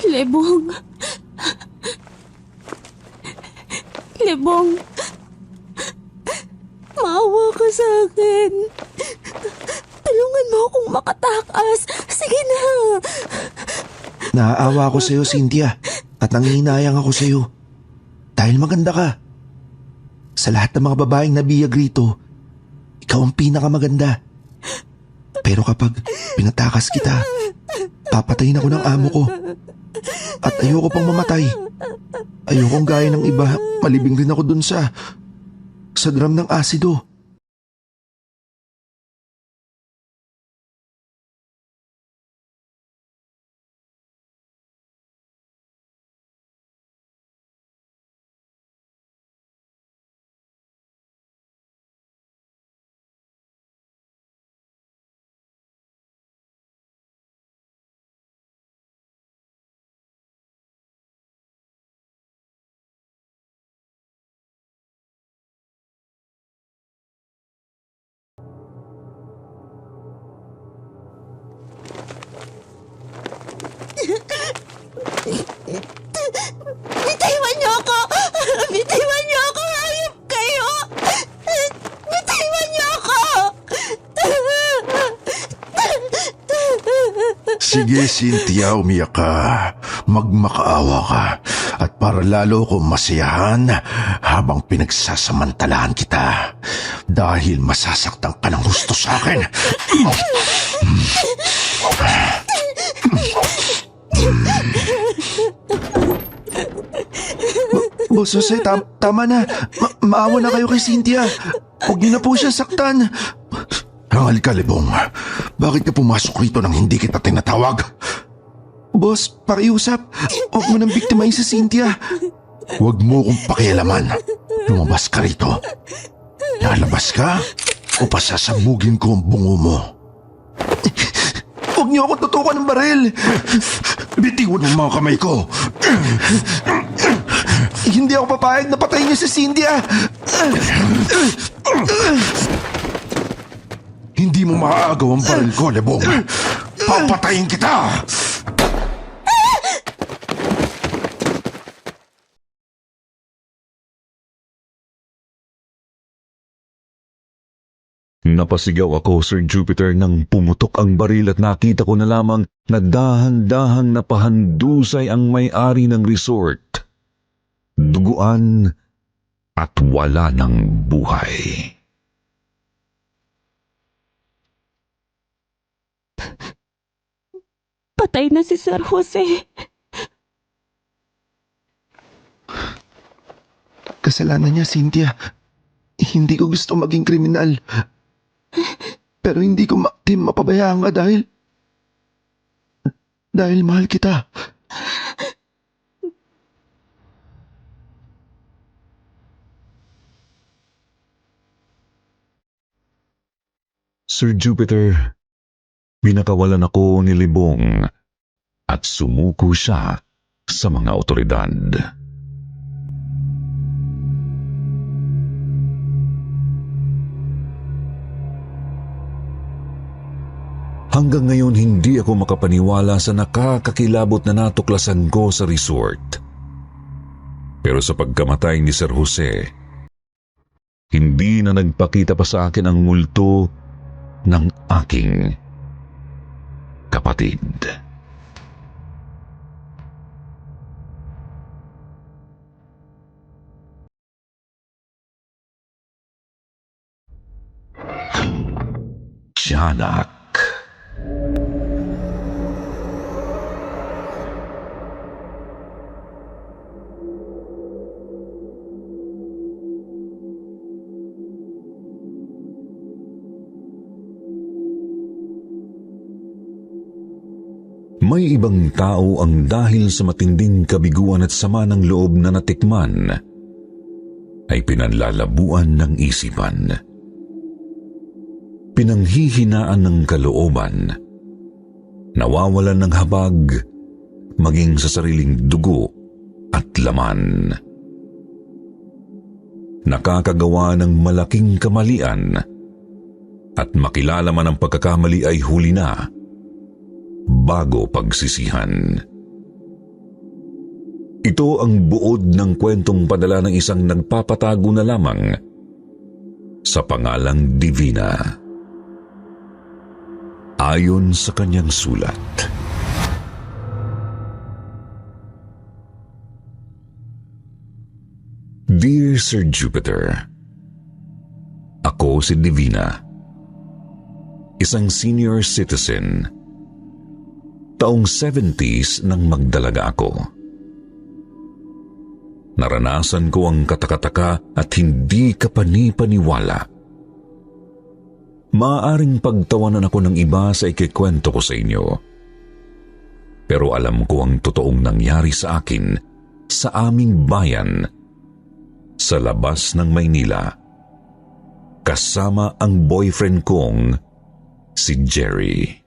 Lebong. Lebong. Maawa ka sa akin. Tulungan mo akong makatakas. Sige na. Naaawa ako sa'yo, Cynthia. At nangihinayang ako sa'yo. Dahil maganda ka. Sa lahat ng mga babaeng nabiyag rito, ikaw ang pinakamaganda. Pero kapag pinatakas kita, papatayin ako ng amo ko. At ayoko pang mamatay. Ayokong gaya ng iba, malibing rin ako dun sa drum ng asido. Bitiwan niyo ako! Bitiwan niyo ako! Hayop kayo! Bitiwan niyo ako! Sige, Cynthia, umiyak ka. Magmakaawa ka. At para lalo ko masiyahan habang pinagsasamantalahan kita. Dahil masasaktan ka ng gusto sa akin. Boss Jose, tama na. Maawa na kayo kay Cynthia. Huwag niyo na po siya saktan. Hangal ka, Lebong. Bakit ka pumasok rito nang hindi kita tinatawag? Boss, pakiusap. Huwag mo nang biktimahin si Cynthia. Huwag mo kong pakialaman. Lumabas ka rito. Lalabas ka o pasasabugin ko ang bungo mo. Huwag niyo ako tutukan ng baril. Bitiwan ang mga kamay ko. Hindi ako papayag na patayin niyo si Cynthia. Hindi mo maaagaw ang baril ko, Lebong. Papatayin kita! Napasigaw ako, Sir Jupiter, nang pumutok ang baril at nakita ko na lamang na dahan-dahang napahandusay ang may-ari ng resort. Duguan at wala ng buhay. Patay na si Sir Jose. Kasalanan niya, Cynthia. Hindi ko gusto maging kriminal. Pero hindi ko mapabayaan ka dahil mahal kita. Sir Jupiter, binakawalan ako ni Libong at sumuko siya sa mga otoridad. Hanggang ngayon hindi ako makapaniwala sa nakakakilabot na natuklasan ko sa resort. Pero sa pagkamatay ni Sir Jose, hindi na nagpakita pa sa akin ang multo ng aking kapatid. Tiyanak. May ibang tao ang dahil sa matinding kabiguan at sama ng loob na natikman ay pinanlalabuan ng isipan. Pinanghihinaan ng kalooban, nawawalan ng habag maging sa sariling dugo at laman. Nakakagawa ng malaking kamalian at makilala man ang pagkakamali ay huli na bago pagsisihan. Ito ang buod ng kwentong padala ng isang nagpapatago na lamang sa pangalang Divina. Ayon sa kanyang sulat, Dear Sir Jupiter, ako si Divina, isang senior citizen. Taong 70s nang magdalaga ako. Naranasan ko ang katakataka at hindi kapani-paniwala. Maaaring pagtawanan ako ng iba sa ikikwento ko sa inyo. Pero alam ko ang totoong nangyari sa akin sa aming bayan sa labas ng Maynila kasama ang boyfriend kong si Jerry.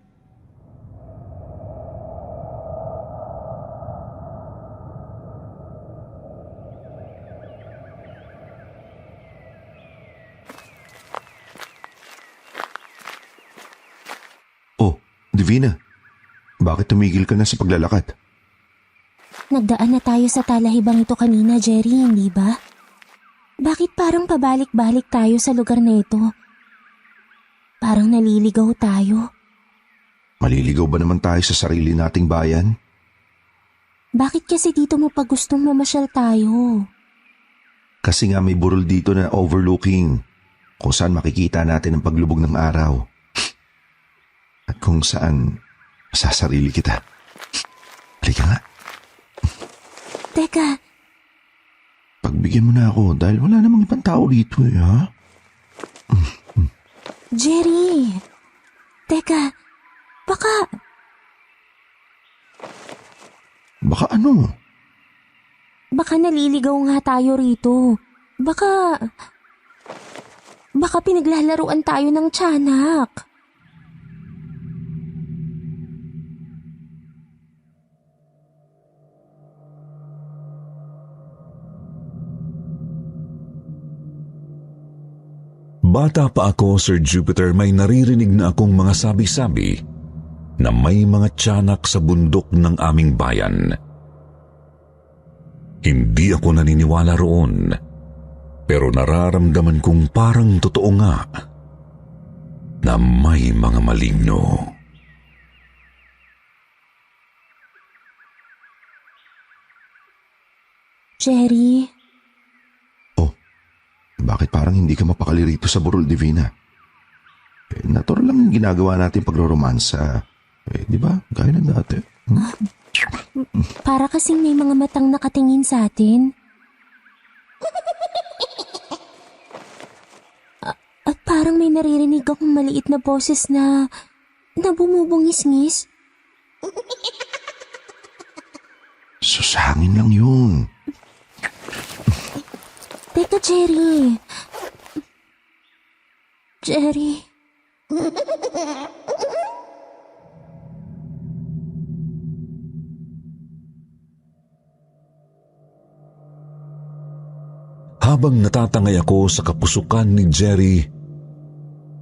Divina, bakit tumigil ka na sa paglalakad? Nagdaan na tayo sa talahibang ito kanina, Jerry, hindi ba? Bakit parang pabalik-balik tayo sa lugar na ito? Parang naliligaw tayo. Maliligaw ba naman tayo sa sarili nating bayan? Bakit kasi dito mo pa gustong mamasyal tayo? Kasi nga may burol dito na overlooking, kung saan makikita natin ang paglubog ng araw. At kung saan masasarili kita. Halika nga. Teka. Pagbigyan mo na ako dahil wala namang ibang tao dito ha? Jerry. Teka. Baka ano? Baka naliligaw nga tayo rito. Baka pinaglalaruan tayo ng tiyanak. Bata pa ako, Sir Jupiter, may naririnig na akong mga sabi-sabi na may mga tiyanak sa bundok ng aming bayan. Hindi ako naniniwala roon, pero nararamdaman kong parang totoo nga na may mga maligno. Jerry. Bakit parang hindi ka mapakali rito sa burol, Divina? Natural lang yung ginagawa natin pagroromansa. Di ba? Gaya ng dati. Para kasing may mga matang nakatingin sa atin. At parang may naririnig akong maliit na boses na bumubungis-ngis. Susangin lang yun. Teka, Jerry. Jerry. Habang natatangay ako sa kapusukan ni Jerry,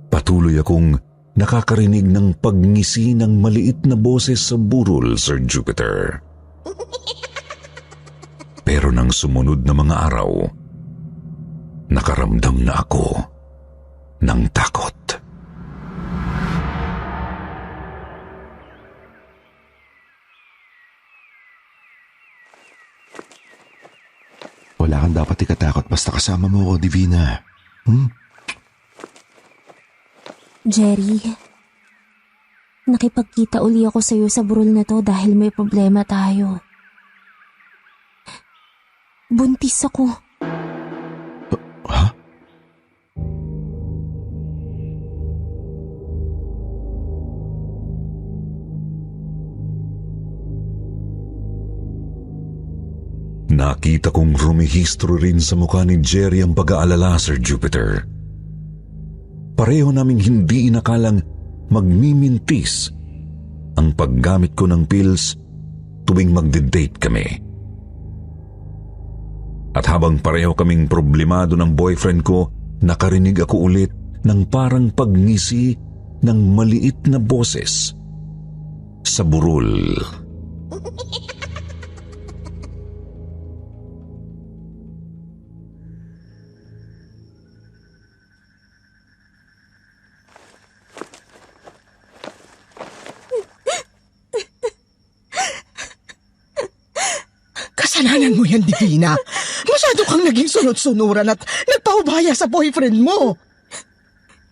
patuloy akong nakakarinig ng pagngisi ng maliit na boses sa burol, Sir Jupiter. Pero nang sumunod na mga araw, nakaramdam na ako ng takot. Wala kang dapat ikatakot basta kasama mo ako, Divina. Jerry, nakipagkita uli ako sa'yo sa burol na to dahil may problema tayo. Buntis ako. Ha? Nakita kong rumihistro rin sa mukha ni Jerry ang pag-aalala, Sir Jupiter. Pareho naming hindi inakalang magmimintis ang paggamit ko ng pills tuwing magde-date kami. At habang pareho kaming problemado ng boyfriend ko, nakarinig ako ulit ng parang pagngisi ng maliit na boses sa burol. Kasalanan mo yan, Divina. Masyado kang naging sunod-sunuran at nagpaubaya sa boyfriend mo.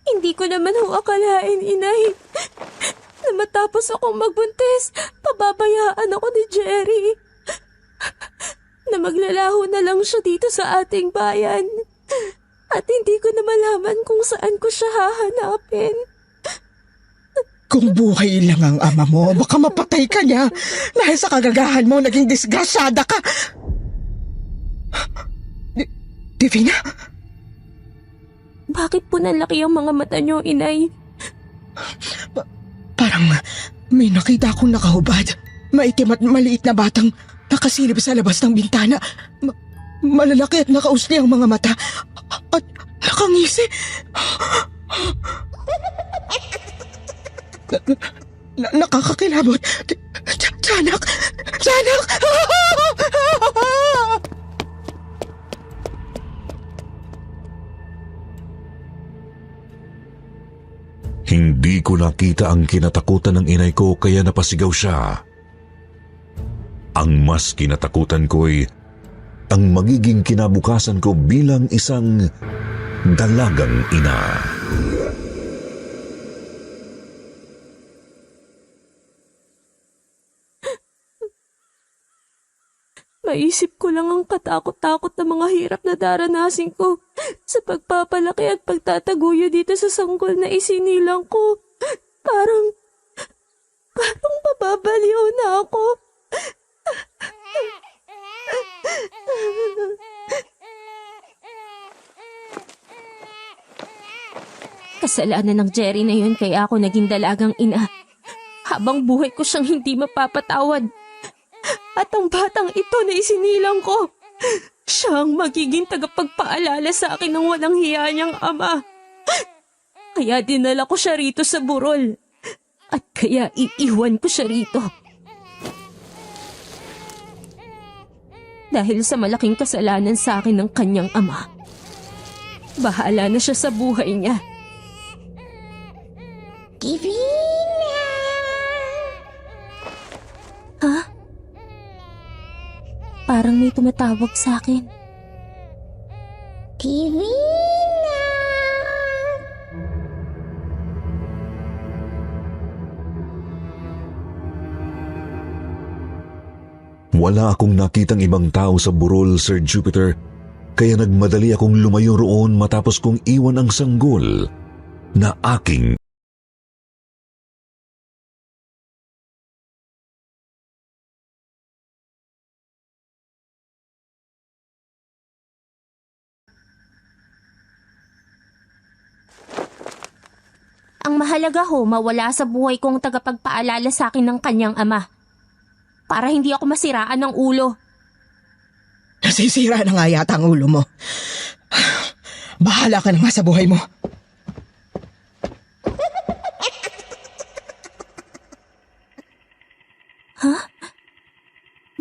Hindi ko naman ho akalain, inay. Na matapos akong magbuntis, pababayaan ako ni Jerry. Na maglalaho na lang siya dito sa ating bayan. At hindi ko na malaman kung saan ko siya hahanapin. Kung buhay lang ang ama mo, baka mapatay ka niya. Dahil sa kagagahan mo, naging disgrasyada ka. Divina? Bakit po nalaki ang mga mata niyo, inay? Parang may nakita akong nakahubad. Maitim at maliit na batang nakasilip sa labas ng bintana. Malalaki at nakausli ang mga mata. At nakangisi. Nakakakilabot. Tiyanak! Tiyanak! Hindi ko nakita ang kinatakutan ng inay ko kaya napasigaw siya. Ang mas kinatakutan ko'y ang magiging kinabukasan ko bilang isang dalagang ina. Maisip ko lang ang katakot-takot na mga hirap na daranasin ko sa pagpapalaki at pagtataguyo dito sa sanggol na isinilang ko. Parang mababaliw na ako. Kasalanan ng Jerry na yun kaya ako naging dalagang ina. Habang buhay ko siyang hindi mapapatawad. At ang batang ito na isinilang ko, siya ang magiging tagapagpaalala sa akin ng walang hiya niyang ama. Kaya dinala ko siya rito sa burol. At kaya iiwan ko siya rito. Dahil sa malaking kasalanan sa akin ng kanyang ama. Bahala na siya sa buhay niya. Divina! Ha? Parang may tumatawag sa akin. Divina! Wala akong nakitang ibang tao sa burol, Sir Jupiter, kaya nagmadali akong lumayo roon matapos kong iwan ang sanggol na aking Ang mahalaga ho, mawala sa buhay kong tagapagpaalala sa akin ng kanyang ama. Para hindi ako masiraan ng ulo. Nasisira na nga yata ang ulo mo. Bahala ka na nga sa buhay mo.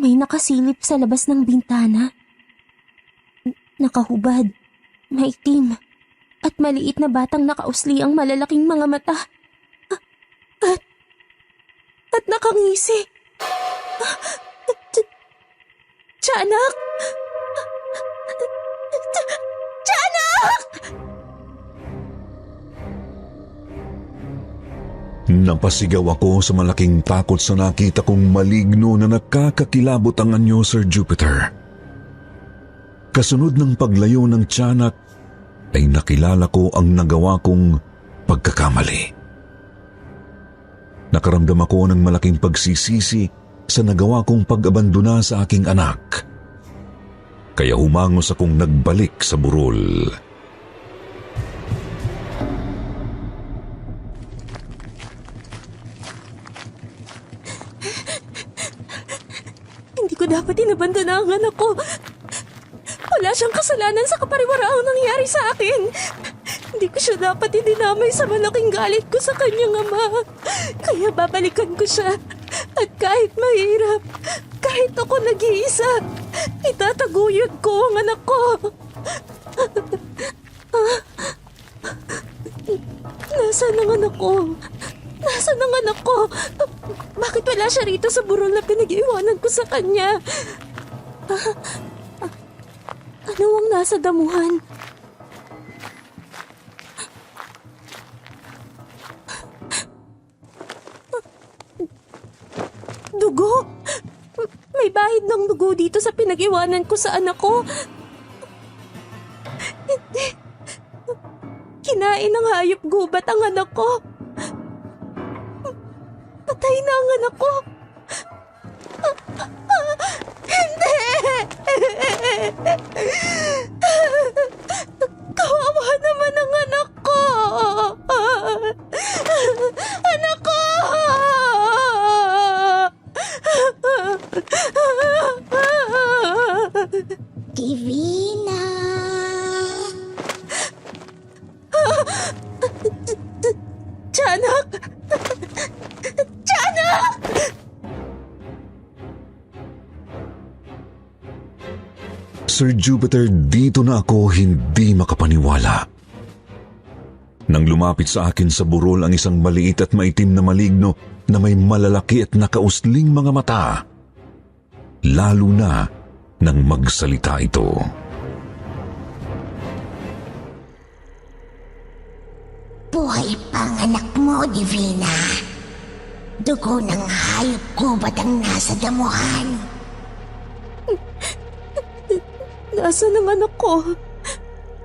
May nakasilip sa labas ng bintana. Nakahubad, maitim, at maliit na batang nakausli ang malalaking mga mata. At nakangisi. Tiyanak! Tiyanak! Napasigaw ako sa malaking takot sa nakita kong maligno na nakakakilabot ang anyo, Sir Jupiter. Kasunod ng paglayo ng tiyanak, ay nakilala ko ang nagawa kong pagkakamali. Nakaramdam ako ng malaking pagsisisi sa nagawa kong pag-abandona sa aking anak. Kaya humangos akong nagbalik sa burol. Hindi ko dapat inabandona ang anak ko. Wala siyang kasalanan sa kapariwaraang nangyari sa akin. Hindi ko siya dapat idinamay sa malaking galit ko sa kanyang ama. Kaya babalikan ko siya. At kahit mahirap, kahit ako nag-iisa, itataguyod ko ang anak ko. Nasaan ang anak ko? Nasaan ang anak ko? Bakit wala siya rito sa burol na pinag-iwanan ko sa kanya? Ano ang nasa damuhan? Dugo? May bahid ng dugo dito sa pinag-iwanan ko sa anak ko. Hindi. Kinain ng hayop gubat ang anak ko. Patay na ang anak ko. Hindi! Kawawa naman ang anak ko! Anak ko! Divina! Tiyanak! Tiyanak! Sir Jupiter, dito na ako hindi makapaniwala. Nang lumapit sa akin sa burol ang isang maliit at maitim na maligno na may malalaki at nakausling mga mata, lalo na nang magsalita ito. Buhay pa ang anak mo, Divina. Dugo ng hayop gubat ang nasa damuhan. Nasaan ang anak ko?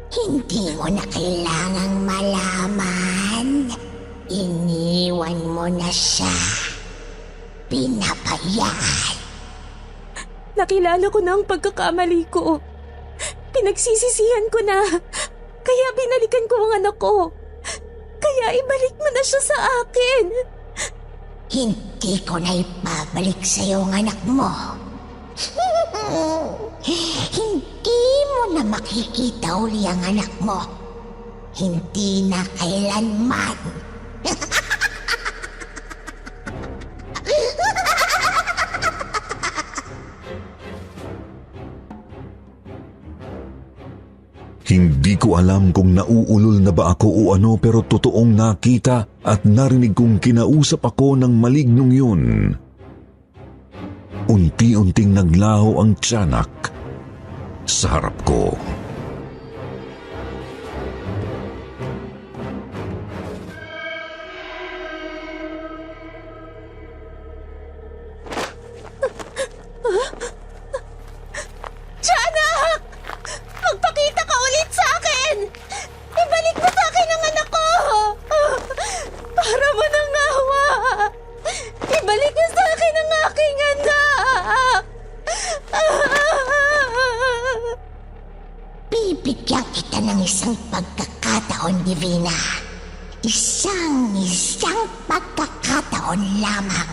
Hindi mo na kailangang malaman. Iniwan mo na siya. Pinapayaan. Nakilala ko na ang pagkakamali ko. Pinagsisisihan ko na. Kaya binalikan ko ang anak ko. Kaya ibalik mo na siya sa akin. Hindi ko na ipabalik sa'yo ang anak mo. Hindi mo na makikita uli ang anak mo. Hindi na kailanman. Hindi ko alam kung nauulol na ba ako o ano, pero totoong nakita at narinig kong kinausap ako ng malignong yun. Unti-unting naglaho ang tiyanak sa harap ko. kita ng isang pagkakataon, Divina. Isang pagkakataon lamang.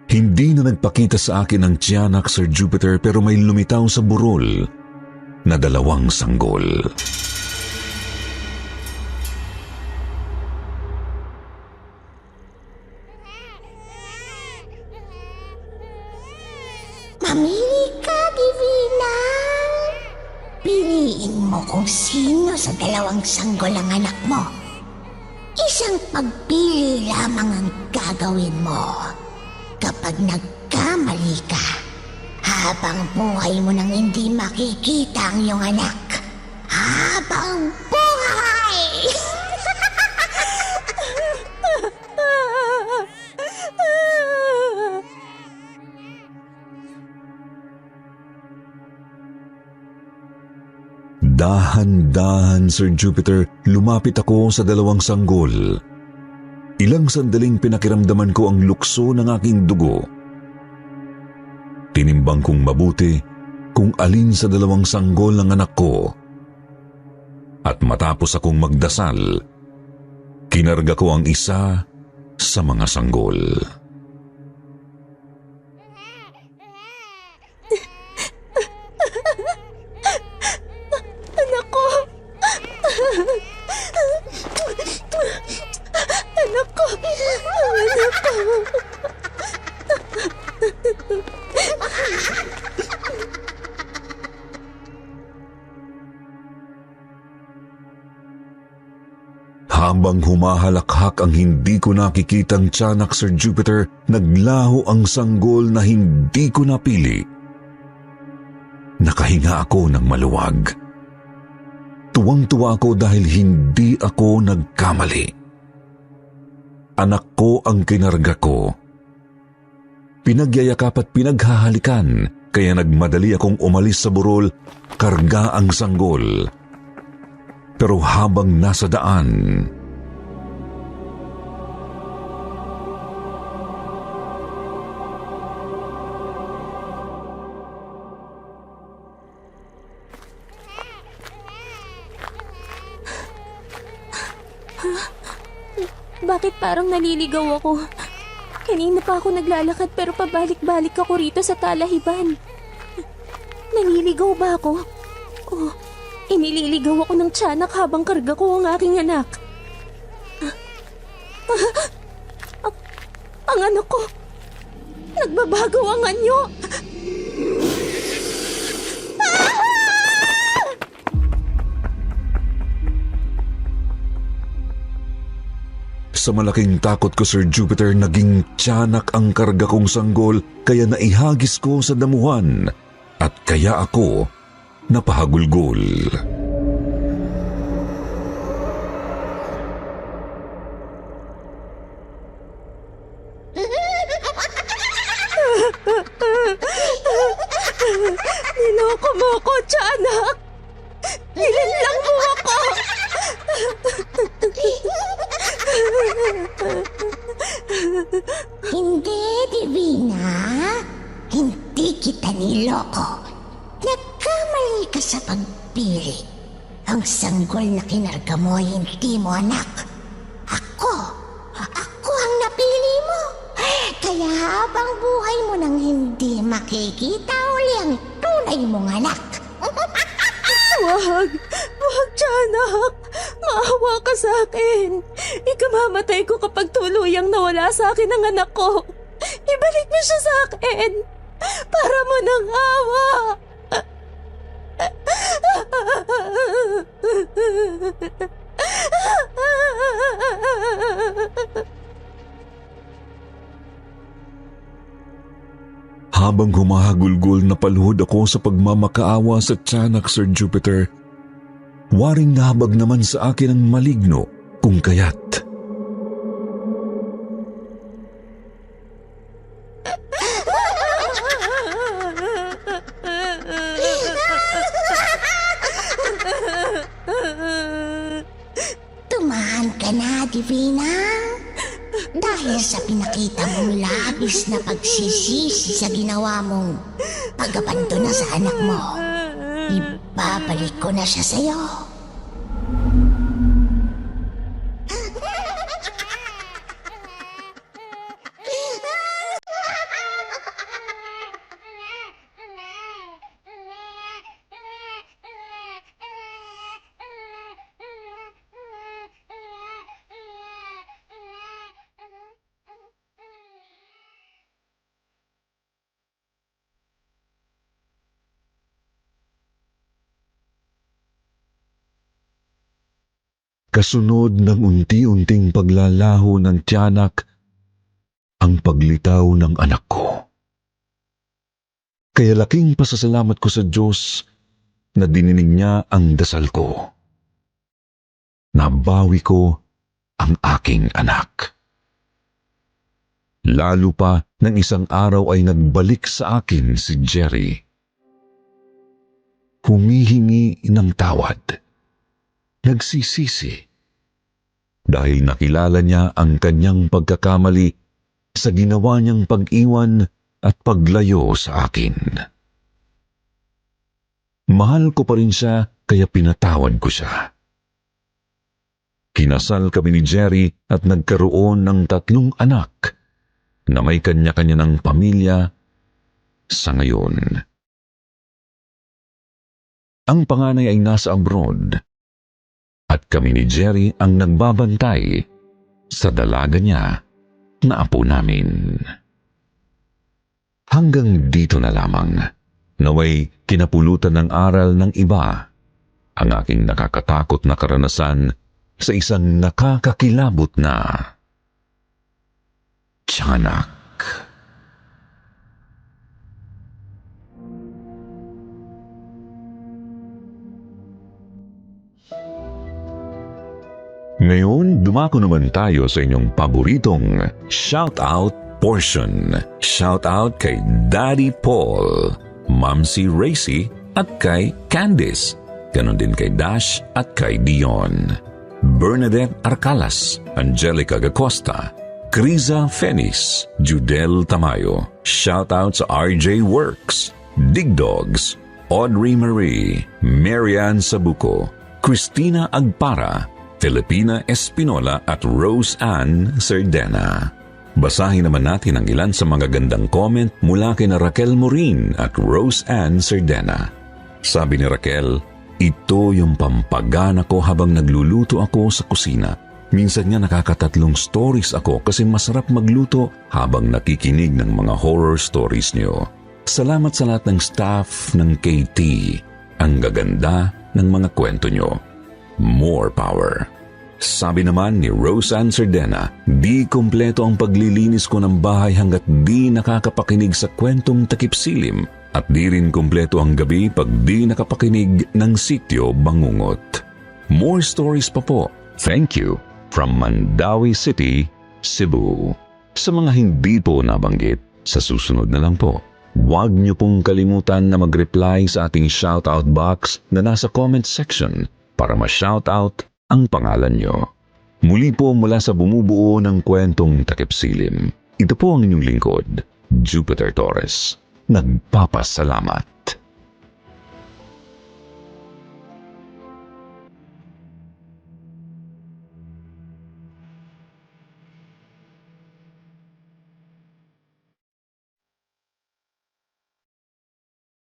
Hindi na nagpakita sa akin ang tiyanak, Sir Jupiter, pero may lumitaw sa burol na 2 sanggol. Mamili ka, Divina. Piliin mo kung sino sa 2 sanggol ang anak mo. Isang pagpili lamang ang gagawin mo. Kapag nagkamali ka, habang buhay mo nang hindi makikita ang iyong anak. Habang buhay! Dahan-dahan, Sir Jupiter, lumapit ako sa 2 sanggol. Ilang sandaling pinakiramdaman ko ang lukso ng aking dugo. Tinimbang kong mabuti kung alin sa 2 sanggol ang anak ko. At matapos akong magdasal, kinarga ko ang isa sa mga sanggol. Anak ko! Anak ko! Anak ko! Habang humahalakhak ang hindi ko nakikitang tiyanak, Sir Jupiter, naglaho ang sanggol na hindi ko napili. Nakahinga ako ng maluwag. Tuwang-tuwa ako dahil hindi ako nagkamali. Anak ko ang kinarga ko. Pinagyayakap at pinaghahalikan, kaya nagmadali akong umalis sa burol, karga ang sanggol. Pero habang nasa daan, Bakit parang naliligaw ako? Kanina pa ako naglalakad pero pabalik-balik ako rito sa talahiban. Naliligaw ba ako? O inililigaw ako ng tiyanak habang karga ko ang aking anak? Ang anak ko! Nagbabago ang anyo! sa malaking takot ko, Sir Jupiter, naging tiyanak ang karga kong sanggol, kaya naihagis ko sa damuhan at kaya ako napahagulgol. Niloko mo ko, tiyanak! Nilinlang mo ako! Hindi, Divina. Hindi kita niloko. Nagkamali ka sa pagpili. Ang sanggol na kinarga mo, hindi mo anak. Ako ang napili mo. Kaya habang buhay mo nang hindi makikita uli ang tunay mong anak. Wag, tiyanak. Maawa ka sa akin. Ikamamatay ko kapag tuluyang nawala sa akin ang anak ko. Ibalik mo siya sa akin. Para mo ng awa. Habang humahagulgol, napaluhod ako sa pagmamakaawa sa tiyanak, Sir Jupiter. Waring nahabag naman sa akin ang maligno kung kaya't. Tumahan ka na, Divina. Dahil sa pinakita mong labis na pagsisisi sa ginawa mong pag-abandona sa anak mo, ibabalik ko na siya sa'yo. Kasunod ng unti-unting paglalaho ng tiyanak, ang paglitaw ng anak ko. Kaya laking pasasalamat ko sa Diyos na dininig niya ang dasal ko. Nabawi ko ang aking anak. Lalo pa nang isang araw ay nagbalik sa akin si Jerry. Humihingi ng tawad. Nagsisisi dahil nakilala niya ang kanyang pagkakamali sa ginawa niyang pag-iwan at paglayo sa akin. Mahal ko pa rin siya kaya pinatawad ko siya. Kinasal kami ni Jerry at nagkaroon ng 3 anak na may kanya-kanya ng pamilya sa ngayon. Ang panganay ay nasa abroad. At kami ni Jerry ang nagbabantay sa dalaga niya na apo namin. Hanggang dito na lamang, naway kinapulutan ng aral ng iba ang aking nakakatakot na karanasan sa isang nakakakilabot na tiyanak. Ngayon, dumako naman tayo sa inyong paboritong shoutout portion. Shoutout kay Daddy Paul, Mamsi Racy at kay Candice. Ganon din kay Dash at kay Dion. Bernadette Arcalas, Angelica Gacosta, Criza Fenis, Judel Tamayo. Shoutout sa RJ Works, Digdogs, Audrey Marie, Marianne Sabuco, Christina Agpara, Filipina Espinola at Rose Ann Serdena. Basahin naman natin ang ilan sa mga gandang comment mula kay Raquel Morin at Rose Ann Serdena. Sabi ni Raquel, ito yung pampagana ko habang nagluluto ako sa kusina. Minsan nga nakakatatlong stories ako kasi masarap magluto habang nakikinig ng mga horror stories niyo. Salamat sa lahat ng staff ng KT. Ang gaganda ng mga kwento niyo. More power. Sabi naman ni Roseanne Serdena, di kumpleto ang paglilinis ko ng bahay hanggat di nakakapakinig sa kwentong takip silim at di rin kumpleto ang gabi pag di nakapakinig ng Sityo Bangungot. More stories pa po. Thank you from Mandawi City, Cebu. Sa mga hindi po nabanggit, sa susunod na lang po. Huwag niyo pong kalimutan na mag-reply sa ating shoutout box na nasa comment section para ma-shoutout ang pangalan nyo. Muli po mula sa bumubuo ng kwentong takip silim. Ito po ang inyong lingkod, Jupiter Torres. Nagpapasalamat.